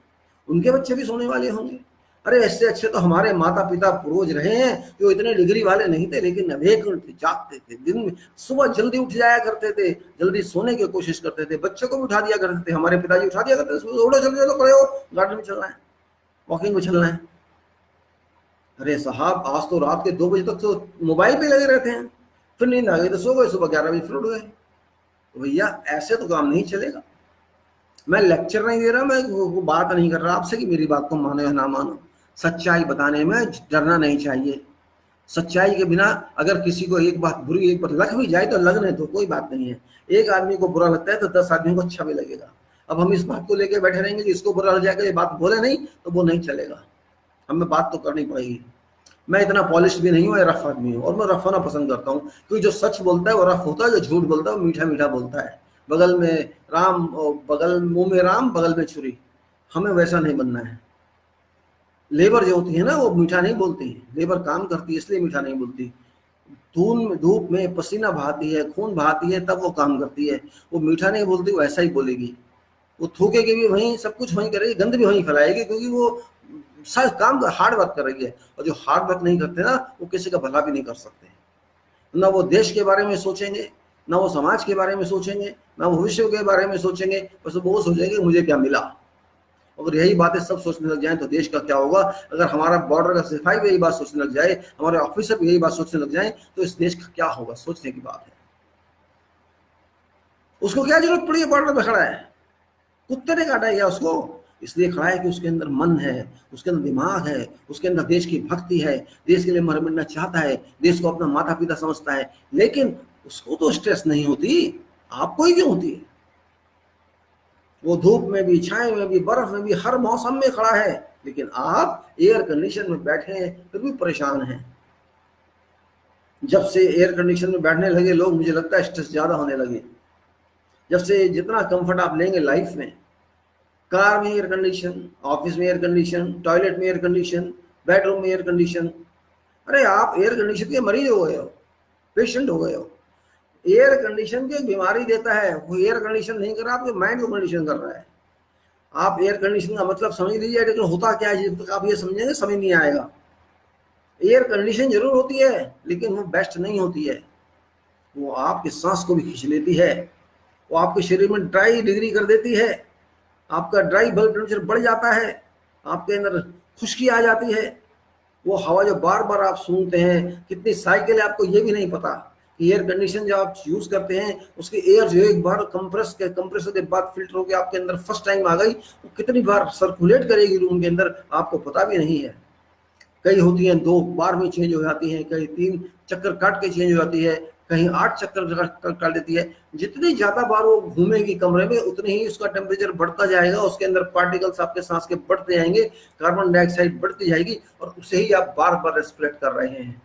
उनके बच्चे भी सोने वाले होंगे। अरे इससे अच्छे तो हमारे माता पिता पूर्वज रहे हैं जो इतने डिग्री वाले नहीं थे, लेकिन अवेक थे, जागते थे, दिन में सुबह जल्दी उठ जाया करते थे, जल्दी सोने की कोशिश करते थे, बच्चों को भी उठा दिया करते थे। हमारे पिताजी उठा दिया करते थे, उठो जल्दी चलो, खड़े हो, गार्डन में चलना है, वॉकिंग में चलना है। अरे साहब आज तो रात के 2 बजे तक तो मोबाइल पे लगे रहते हैं, फिर नींद आ गई तो सो गए, सुबह 11 बजे फिर उठ गए। तो भैया ऐसे तो काम नहीं चलेगा। मैं लेक्चर नहीं दे रहा, मैं वो बात नहीं कर रहा आपसे कि मेरी बात को मानो या ना मानो। सच्चाई बताने में डरना नहीं चाहिए। सच्चाई के बिना अगर किसी को एक बात बुरी एक बात लग भी जाए तो लगने दो, कोई बात नहीं है। एक आदमी को बुरा लगता है तो 10 आदमियों को अच्छा भी लगेगा। अब हम इस बात को लेकर बैठे रहेंगे कि इसको बुरा लग जाएगा, ये बात बोले नहीं तो वो नहीं चलेगा, हमें बात तो करनी पड़ेगी। मैं इतना पॉलिश भी नहीं हूँ, रफ आदमी हूँ, और मैं रफ होना पसंद करता हूँ, क्योंकि जो सच बोलता है वो रफ होता है, जो झूठ बोलता है वो मीठा मीठा बोलता है। बगल में राम, बगल मुंह में राम, बगल में छुरी। हमें वैसा नहीं बनना है। लेबर जो होती है ना वो मीठा नहीं बोलती, लेबर काम करती है इसलिए मीठा नहीं बोलती। धूप में पसीना बहाती है, खून बहाती है, तब वो काम करती है। वो मीठा नहीं बोलती, वो ऐसा ही बोलेगी। वो थूकेगी भी वहीं, सब कुछ वहीं करेगी, गंद भी वहीं फैलाएगी, क्योंकि वो सब काम हार्ड वर्क कर रही है। और जो हार्ड वर्क नहीं करते ना वो किसी का भला भी नहीं कर सकते। ना वो देश के बारे में सोचेंगे, ना वो समाज के बारे में सोचेंगे, ना वो भविष्य के बारे में सोचेंगे, बस वो सोचेंगे मुझे क्या मिला। अगर यही बातें सब सोचने लग जाएं तो देश का क्या होगा? अगर हमारा बॉर्डर का सिपाही भी यही बात सोचने लग जाए, हमारे ऑफिसर भी यही बात सोचने लग जाए, तो इस देश का क्या होगा? सोचने की बात है। उसको क्या जरूरत पड़ी है बॉर्डर पे खड़ा है? कुत्ते ने काटा है क्या उसको? इसलिए खड़ा है कि उसके अंदर मन है, उसके अंदर दिमाग है, उसके अंदर देश की भक्ति है, देश के लिए मर मिटना चाहता है, देश को अपना माता पिता समझता है। लेकिन उसको तो स्ट्रेस नहीं होती, आपको ही क्यों होती है? वो धूप में भी, छाए में भी, बर्फ में भी, हर मौसम में खड़ा है, लेकिन आप एयर कंडीशन में बैठे हैं फिर भी परेशान हैं। जब से एयर कंडीशन में बैठने लगे लोग, मुझे लगता है स्ट्रेस ज्यादा होने लगे। जब से जितना कंफर्ट आप लेंगे लाइफ में, कार में एयर कंडीशन, ऑफिस में एयर कंडीशन, टॉयलेट में एयर कंडीशन, बेडरूम में एयर कंडीशन। अरे आप एयर कंडीशन के मरीज हो गए हो, पेशेंट हो गए हो। एयर कंडीशन की बीमारी देता है, वो एयर कंडीशन नहीं कर रहा, आपके माइंड को कंडीशन कर रहा है। आप एयर कंडीशन का मतलब समझ लीजिए, लेकिन होता क्या है जब तक आप ये समझेंगे समझ नहीं आएगा। एयर कंडीशन जरूर होती है, लेकिन वो बेस्ट नहीं होती है। वो आपकी सांस को भी खींच लेती है, वो आपके शरीर में ड्राई डिग्री कर देती है, आपका ड्राई ब्लड टेम्परेचर बढ़ जाता है, आपके अंदर खुश्की आ जाती है। वो हवा जो बार बार आप सूंघते हैं, कितनी साइकिल है आपको ये भी नहीं पता कि एयर कंडीशन जब आप यूज करते हैं उसकी एयर जो एक बार कंप्रेसर के बाद फिल्टर होकर आपके अंदर फर्स्ट टाइम आ गई, वो कितनी बार सर्कुलेट करेगी रूम के अंदर आपको पता भी नहीं है। कई होती हैं 2 बार में चेंज हो जाती हैं, कहीं 3 चक्कर काट के चेंज हो जाती है, कहीं 8 चक्कर काट देती है। जितनी ज्यादा बार वो घूमेगी कमरे में उतनी ही उसका टेम्परेचर बढ़ता जाएगा, उसके अंदर पार्टिकल्स आपके सांस के बढ़ते जाएंगे, कार्बन डाइऑक्साइड बढ़ती जाएगी, और उसे ही आप बार बार रेस्पिरेट कर रहे हैं,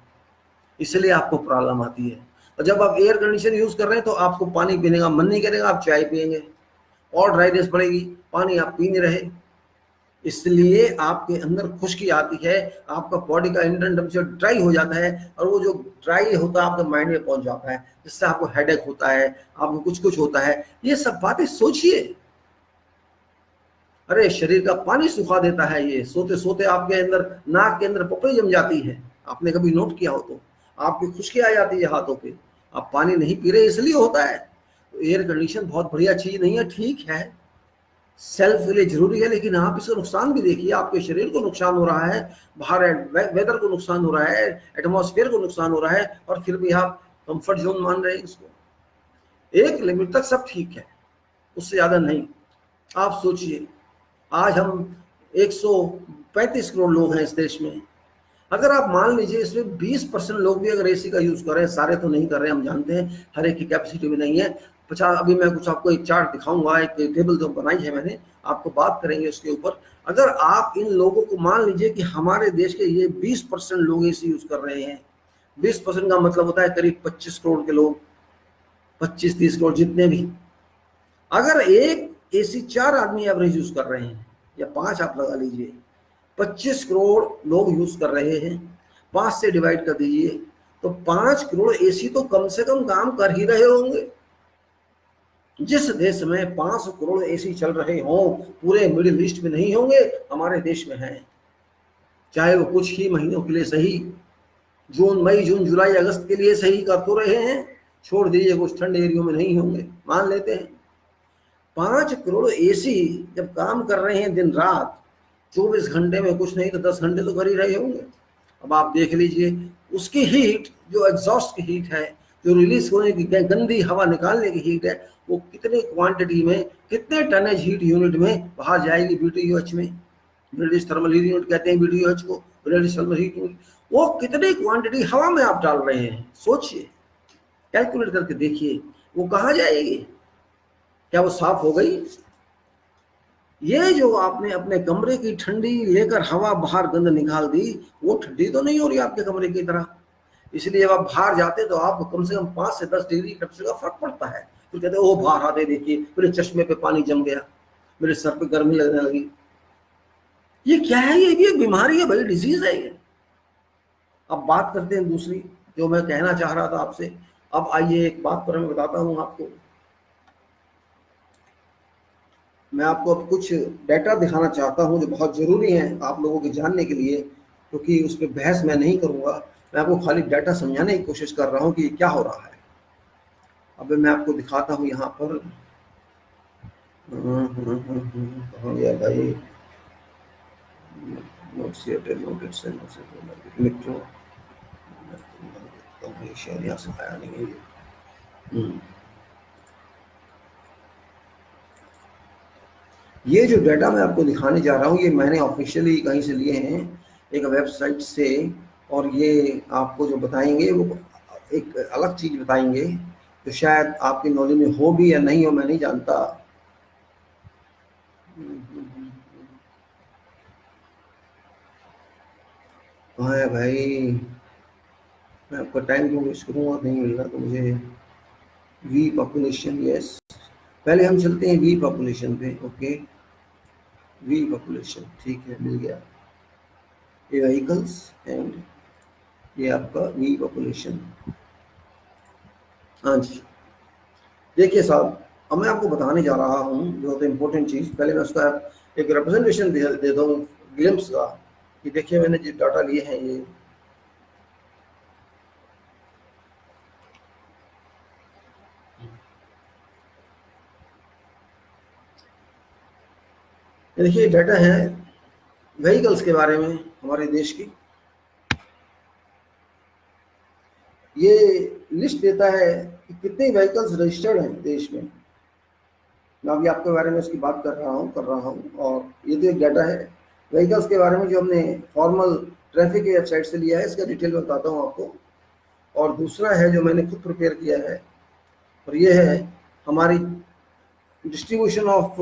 इसलिए आपको प्रॉब्लम आती है। और जब आप एयर कंडीशन यूज कर रहे हैं तो आपको पानी पीने का मन नहीं करेगा, आप चाय पियेंगे और ड्राइनेस बढ़ेगी, पानी आप पी नहीं रहे, इसलिए आपके अंदर खुश्की आती है, आपका बॉडी का इंटरनल टेम्परेचर ड्राई हो जाता है, और वो जो ड्राई होता है आपके माइंड में पहुंच जाता है, जिससे आपको हेडेक होता है, आपको कुछ कुछ होता है। ये सब बातें सोचिए। अरे शरीर का पानी सुखा देता है ये, सोते सोते आपके अंदर नाक के अंदर पपड़ी जम जाती है, आपने कभी नोट किया हो तो, आपकी खुश्की आ जाती है हाथों पे, आप पानी नहीं पी रहे इसलिए होता है। तो एयर कंडीशन बहुत बढ़िया चीज नहीं है, ठीक है सेल्फ के लिए जरूरी है, लेकिन आप इसका नुकसान भी देखिए, आपके शरीर को नुकसान हो रहा है, बाहर वेदर को नुकसान हो रहा है, एटमॉस्फेयर को नुकसान हो रहा है, और फिर भी आप कंफर्ट जोन मान रहे हैं इसको। एक लिमिट तक सब ठीक है, उससे ज्यादा नहीं। आप सोचिए आज हम 135 करोड़ लोग हैं इस देश में। अगर आप मान लीजिए इसमें 20% लोग भी अगर एसी का यूज कर रहे हैं, सारे तो नहीं कर रहे हैं, हम जानते हैं हर एक की कैपेसिटी में नहीं है। 50, अभी मैं कुछ आपको एक चार्ट दिखाऊंगा, एक टेबल जो बनाई है मैंने, आपको बात करेंगे उसके ऊपर। अगर आप इन लोगों को मान लीजिए कि हमारे देश के ये 20% लोग एसी यूज कर रहे हैं, 20% का मतलब होता है करीब 25 करोड़ के लोग, 25-30 करोड़ जितने भी। अगर एक एसी 4 आदमी एवरेज यूज कर रहे हैं, या 5 आप लगा लीजिए, 25 करोड़ लोग यूज कर रहे हैं, 5 से डिवाइड कर दीजिए, तो 5 करोड़ एसी तो कम से कम काम कर ही रहे होंगे। जिस देश में 500 करोड़ एसी चल रहे हों, पूरे मिडिल ईस्ट में नहीं होंगे, हमारे देश में हैं। चाहे वो कुछ ही महीनों के लिए सही, जून मई जून जुलाई अगस्त के लिए सही कर तो रहे हैं, छोड़ दीजिए कुछ ठंडे एरियो में नहीं होंगे, मान लेते हैं। 5 करोड़ एसी जब काम कर रहे हैं दिन रात, 24 घंटे में कुछ नहीं तो 10 घंटे तो कर ही रहे होंगे। अब आप देख लीजिए उसकी हीट, जो एग्जॉस्ट की हीट है, जो रिलीज होने की गंदी हवा निकालने की हीट है, वो कितने क्वांटिटी में, कितने टनेज हीट यूनिट में बाहर जाएगी BTUH में। ब्रिटिश थर्मल हीट यूनिट कहते हैं BTUH को, ब्रिटिश थर्मल हीट यूनिट। वो कितनी क्वांटिटी हवा में आप डाल रहे हैं, सोचिए, कैलकुलेट करके देखिए, वो कहाँ जाएगी? क्या वो साफ हो गई? ये जो आपने अपने कमरे की ठंडी लेकर हवा बाहर गंद निकाल दी, वो ठंडी तो नहीं हो रही आपके कमरे की तरह। इसलिए जब आप बाहर जाते तो आपको कम से कम 5 से 10 डिग्री टेम्परेचर का फर्क पड़ता है। फिर कहते ओ बाहर आते देखिए मेरे चश्मे पे पानी जम गया, मेरे सर पे गर्मी लगने लगी। ये क्या है? ये भी एक बीमारी है भाई, डिजीज है ये। अब बात करते हैं दूसरी, जो मैं कहना चाह रहा था आपसे। अब आइए एक बात पर मैं बताता हूँ आपको। मैं आपको अब कुछ डेटा दिखाना चाहता हूं जो बहुत ज़रूरी है आप लोगों के जानने के लिए, क्योंकि उस पर बहस मैं नहीं करूंगा, मैं आपको खाली डेटा समझाने की कोशिश कर रहा हूं कि क्या हो रहा है। अब मैं आपको दिखाता हूं यहाँ पर। कहाँ गया भाई? यहाँ से आया नहीं है। ये जो डाटा मैं आपको दिखाने जा रहा हूँ, ये मैंने ऑफिशियली कहीं से लिए हैं, एक वेबसाइट से। और ये आपको जो बताएंगे वो एक अलग चीज़ बताएंगे, तो शायद आपकी नॉलेज में हो भी या नहीं हो, मैं नहीं जानता। कहाँ है भाई? मैं आपका टाइम क्यों वेस्ट करूँगा, नहीं मिल रहा तो मुझे। वी पॉपुलेशन, यस, पहले हम चलते हैं वी पॉपुलेशन पे। ओके, वी पॉपुलेशन, ठीक है, मिल गया। ये व्हीकल्स एंड ये आपका वी पॉपुलेशन। हाँ जी, देखिए साहब, अब मैं आपको बताने जा रहा हूँ जो इम्पोर्टेंट चीज़। पहले मैं उसका एक रिप्रेजेंटेशन दे दूँ ग्लिम्स का, कि देखिए मैंने जो डाटा लिए हैं ये देखिए डाटा है व्हीकल्स के बारे में हमारे देश की। ये लिस्ट देता है कि कितने व्हीकल्स रजिस्टर्ड हैं देश में। मैं अभी आपके बारे में उसकी बात कर रहा हूँ। और ये तो एक डाटा है व्हीकल्स के बारे में जो हमने फॉर्मल ट्रैफिक की वेबसाइट से लिया है, इसका डिटेल में बताता हूँ आपको। और दूसरा है जो मैंने खुद प्रिपेयर किया है, और ये है हमारी डिस्ट्रीब्यूशन ऑफ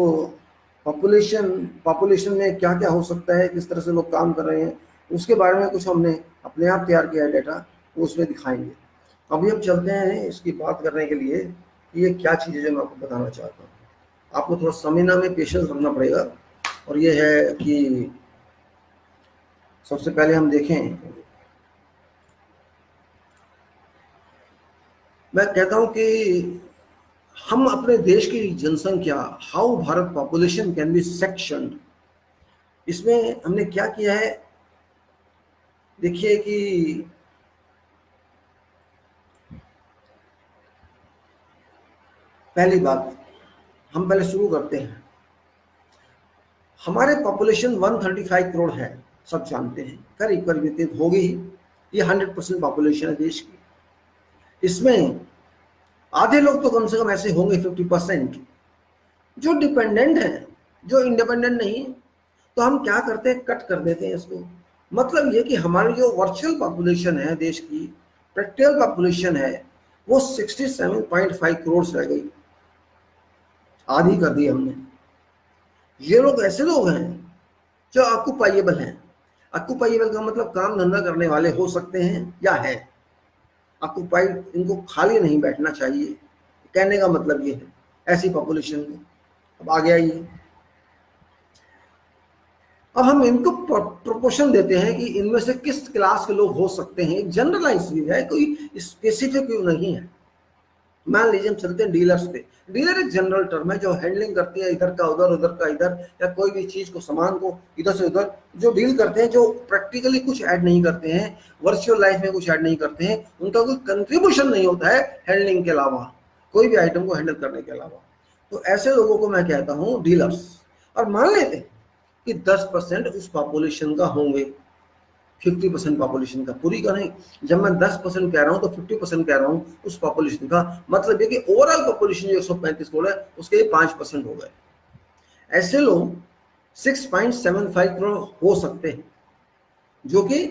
पॉपुलेशन में क्या क्या हो सकता है, किस तरह से लोग काम कर रहे हैं, उसके बारे में कुछ हमने अपने आप तैयार किया है डाटा, वो उसमें दिखाएंगे। अभी हम चलते हैं इसकी बात करने के लिए कि ये क्या चीज़ है जो मैं आपको बताना चाहता हूँ। आपको थोड़ा समझना में पेशेंस रखना पड़ेगा। और ये है कि सबसे पहले हम देखें, मैं कहता हूँ कि हम अपने देश की जनसंख्या, how Bharat population can be sectioned, इसमें हमने क्या किया है। देखिए कि पहली बात हम पहले शुरू करते हैं। हमारे पॉपुलेशन 135 करोड़ है, सब जानते हैं, करीब करीब इतनी होगी। ये 100% पॉपुलेशन है देश की। इसमें आधे लोग तो कम से कम ऐसे होंगे, 50%, जो डिपेंडेंट हैं, जो इंडिपेंडेंट नहीं है। तो हम क्या करते हैं, कट कर देते हैं इसको। मतलब ये कि हमारी जो वर्चुअल पॉपुलेशन है देश की, प्रैक्टिकल पॉपुलेशन है, वो 67.5 करोड़ रह गई, आधी कर दी हमने। ये लोग ऐसे लोग हैं जो ऑक्यूपाइएबल हैं। ऑक्यूपाइएबल का मतलब काम धंधा करने वाले हो सकते हैं या है ऑक्यूपाइड, इनको खाली नहीं बैठना चाहिए, कहने का मतलब ये है ऐसी पॉपुलेशन को। अब आ गया ये, अब हम इनको प्रोपोर्शन देते हैं कि इनमें से किस क्लास के लोग हो सकते हैं। जनरलाइज भी है, कोई स्पेसिफिक नहीं है। मान लीजिए हम चलते हैं डीलर्स पे। डीलर एक जनरल टर्म है जो हैंडलिंग करती है, इधर का उधर, उधर का इधर, या कोई भी चीज को, सामान को इधर से उधर जो डील करते हैं, जो प्रैक्टिकली कुछ ऐड नहीं करते हैं, वर्चुअल लाइफ में कुछ ऐड नहीं करते हैं, उनका कोई कंट्रीब्यूशन नहीं होता है हैंडलिंग के अलावा, कोई भी आइटम को हैंडल करने के अलावा। तो ऐसे लोगों को मैं कहता हूँ डीलर्स। और मान लेते हैं कि 10% उस पॉपुलेशन का होंगे, 50% पॉपुलेशन का, पूरी का नहीं। जब मैं 10% कह रहा हूं तो 50% कह रहा हूं उस पॉपुलेशन का। मतलब ये कि ओवरऑल पॉपुलेशन जो 135 करोड़ है उसके 5% हो गए। ऐसे लोग 6.75 करोड़ हो सकते हैं, जो कि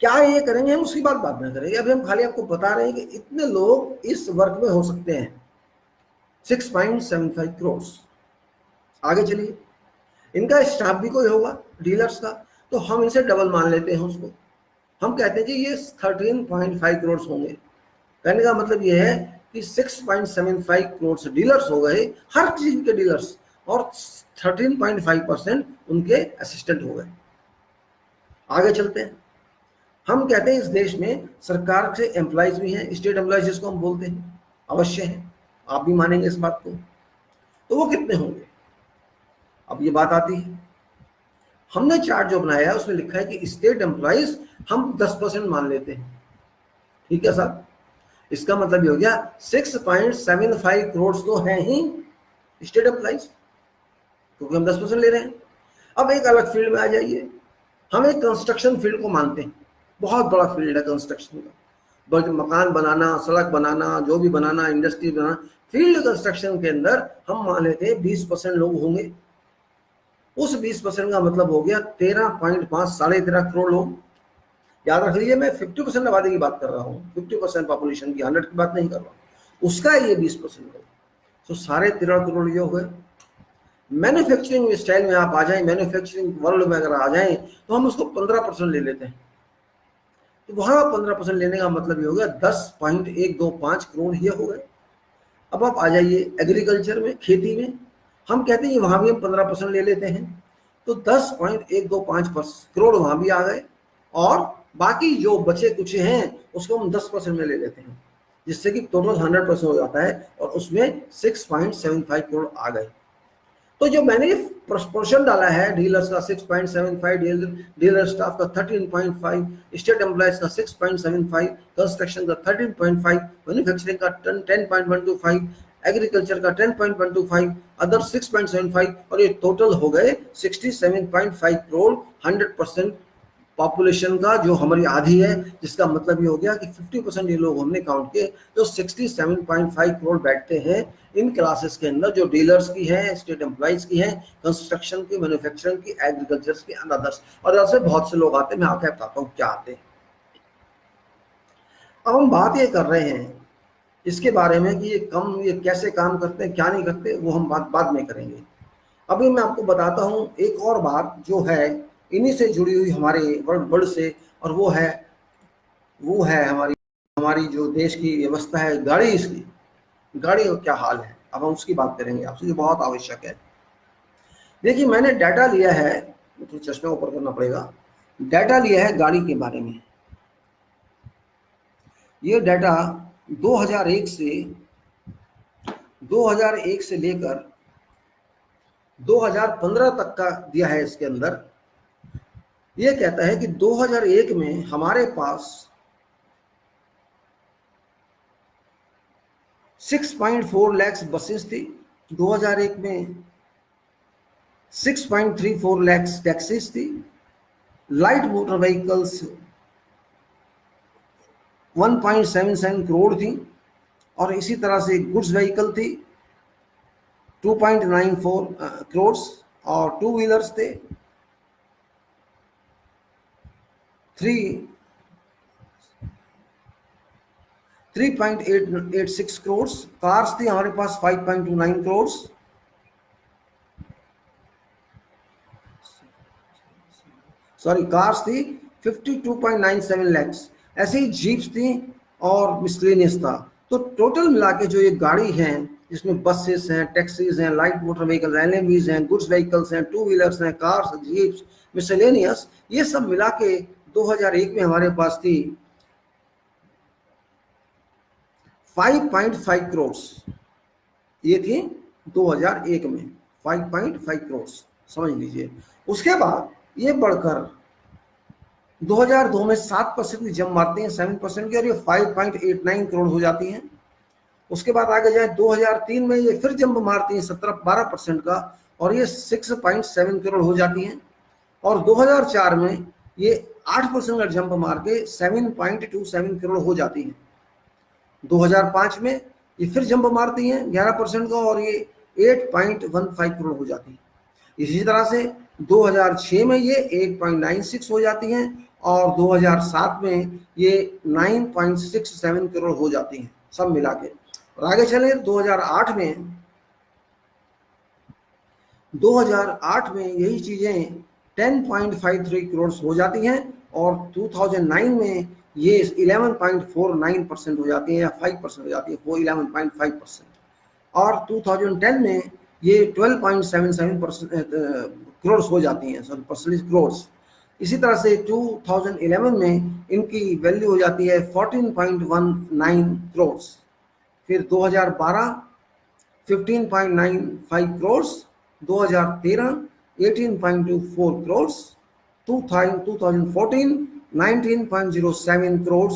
क्या ये करेंगे हम उसकी बात बाद में करेंगे। अभी हम खाली आपको बता रहे हैं कि इतने लोग इस वर्ग में हो सकते हैं, 6.75 करोड़। आगे चलिए, इनका स्टाफ भी कोई होगा डीलर्स का, तो हम इनसे डबल मान लेते हैं उसको। हम कहते हैं कि ये 13.5 करोड़ होंगे। कहने का मतलब ये है कि 6.75 करोड़ डीलर्स हो गए, हर चीज के डीलर्स, और 13.5% उनके असिस्टेंट हो गए। आगे चलते हैं, हम कहते हैं इस देश में सरकार से एम्प्लॉयज भी हैं, स्टेट एम्प्लॉयज जिसको हम बोलते हैं, अवश्य हैं, आप भी मानेंगे इस बात को। तो वो कितने होंगे? अब ये बात आती है, हमने चार्ट जो बनाया है उसमें लिखा है कि स्टेट एम्प्लॉयज हम 10% मान लेते हैं। ठीक है साहब, इसका मतलब ये हो गया 6.75 करोड़ तो हैं ही स्टेट एम्प्लॉयज, क्योंकि हम 10% ले रहे हैं। अब एक अलग फील्ड में आ जाइए, हम एक कंस्ट्रक्शन फील्ड को मानते हैं, बहुत बड़ा फील्ड है कंस्ट्रक्शन का, बल्कि मकान बनाना, सड़क बनाना, जो भी बनाना, इंडस्ट्री बनाना, फील्ड कंस्ट्रक्शन के अंदर हम मान लेते हैं 20% लोग होंगे। उस 20% का मतलब हो गया 13.5, 13.5 करोड़ लोग। याद रख लीजिए, मैं 50% आबादी की बात कर रहा हूँ, 50% पॉपुलेशन की, 100 की बात नहीं कर रहा हूँ। उसका ये 20% लोग, तो 13.5 करोड़ ये हो गए। मैन्युफैक्चरिंग स्टाइल में आप आ जाएं, मैन्युफैक्चरिंग वर्ल्ड में अगर आ जाएं, तो हम उसको 15% ले लेते हैं। तो वहां 15% लेने का मतलब ये हो गया 10.125 करोड़ ये हो गए। अब आप आ जाइए एग्रीकल्चर में, खेती में, हम कहते हैं वहां भी हम 15% ले लेते हैं, तो 10.125 करोड़ वहां भी आ गए। और बाकी जो बचे कुछ हैं उसको हम 10% में ले लेते हैं, जिससे कि टोटल 100% हो जाता है, और उसमें 6.75 करोड़ आ गए। तो जो मैंने प्रपोर्शन डाला है, डीलर्स का 6.75, डीलर स्टाफ का 13.5, स्टेट एम्प्लॉयज का 6.75, कंस्ट्रक्शन का 13.5, मैन्युफैक्चरिंग का 10.125, एग्रीकल्चर का 10.125, अदर 6.75, और ये टोटल हो गए 67.5 करोड़, 100% पॉपुलेशन का जो हमारी आधी है। जिसका मतलब ये हो गया कि 50% ये लोग हमने काउंट किए, जो 67.5 करोड़ बैठते हैं इन क्लासेस के अंदर, जो डीलर्स की हैं, स्टेट एम्प्लॉइज की हैं, कंस्ट्रक्शन की, मैन्युफैक्चरिंग की, एग्रीकल्चर की, अदर्स, और ऐसे बहुत से लोग आते हैं। मैं आके बताता हूँ क्या आते हैं। अब हम बात ये कर रहे हैं इसके बारे में कि ये कैसे काम करते हैं, क्या नहीं करते, वो हम बात बाद में करेंगे। अभी मैं आपको बताता हूँ एक और बात जो है इन्हीं से जुड़ी हुई हमारे वर्ल्ड से, और वो है हमारी हमारी जो देश की व्यवस्था है, गाड़ी का क्या हाल है। अब हम उसकी बात करेंगे आपसे, जो बहुत आवश्यक है। देखिए, मैंने डाटा लिया है, तो चश्मा ऊपर करना पड़ेगा, डाटा लिया है गाड़ी के बारे में। ये डाटा 2001 से लेकर 2015 तक का दिया है। इसके अंदर ये कहता है कि 2001 में हमारे पास 6.4 लाख बसेस थी, 2001 में 6.34 लाख टैक्सीज थी, लाइट मोटर व्हीकल्स 1.77 करोड़ थी, और इसी तरह से गुड्स व्हीकल थी 2.94 crores, और टू व्हीलर्स थे 3.86 crores, कार्स थी हमारे पास 5.29 crores, सॉरी कार्स थी 52.97 lakhs, ऐसे ही जीप्स थी और मिसलेनियस था। तो टोटल मिला के जो ये गाड़ी है, जिसमें बसेस हैं, टैक्सीज हैं, लाइट मोटर व्हीकल, एलएमवीज हैं, गुड्स व्हीकल्स हैं, टू व्हीलर्स हैं, कार्स, जीप्स, मिसलेनियस, ये सब मिला के 2001 में हमारे पास थी 5.5 करोड़। ये थी 2001 में 5.5 करोड़, समझ लीजिए। उसके बाद ये बढ़कर 2002 में 7% की जंप मारती हैं, 7% की, और ये 5.89 करोड़ हो जाती हैं। उसके बाद आगे जाए 2003 में ये फिर जंप मारती हैं 12% का, और ये 6.7 करोड़ हो जाती हैं। और 2004 में ये 8% का जंप मार के 7.27 करोड़ हो जाती हैं। 2005 में ये फिर जंप मारती हैं 11% का, और ये 8.15 करोड़ हो जाती है। इसी तरह से 2006 में ये 8.96 हो जाती हैं, और 2007 में ये 9.67 करोड़ हो जाती हैं, सब मिला के। और आगे चले 2008 में यही चीजें 10.53 करोड़ हो जाती हैं, और 2009 में ये 11.49% हो जाती हैं, या 5% हो जाती है, वो 11.5%। और 2010 में ये 12.77% करोड़ हो जाती हैं, सॉरी परसेंटेज करोड़। इसी तरह से 2011 में इनकी वैल्यू हो जाती है 14.19 करोड़। फिर 2012 15.95 करोड़, 2013 18.24 करोड़, 2014 19.07 करोड़,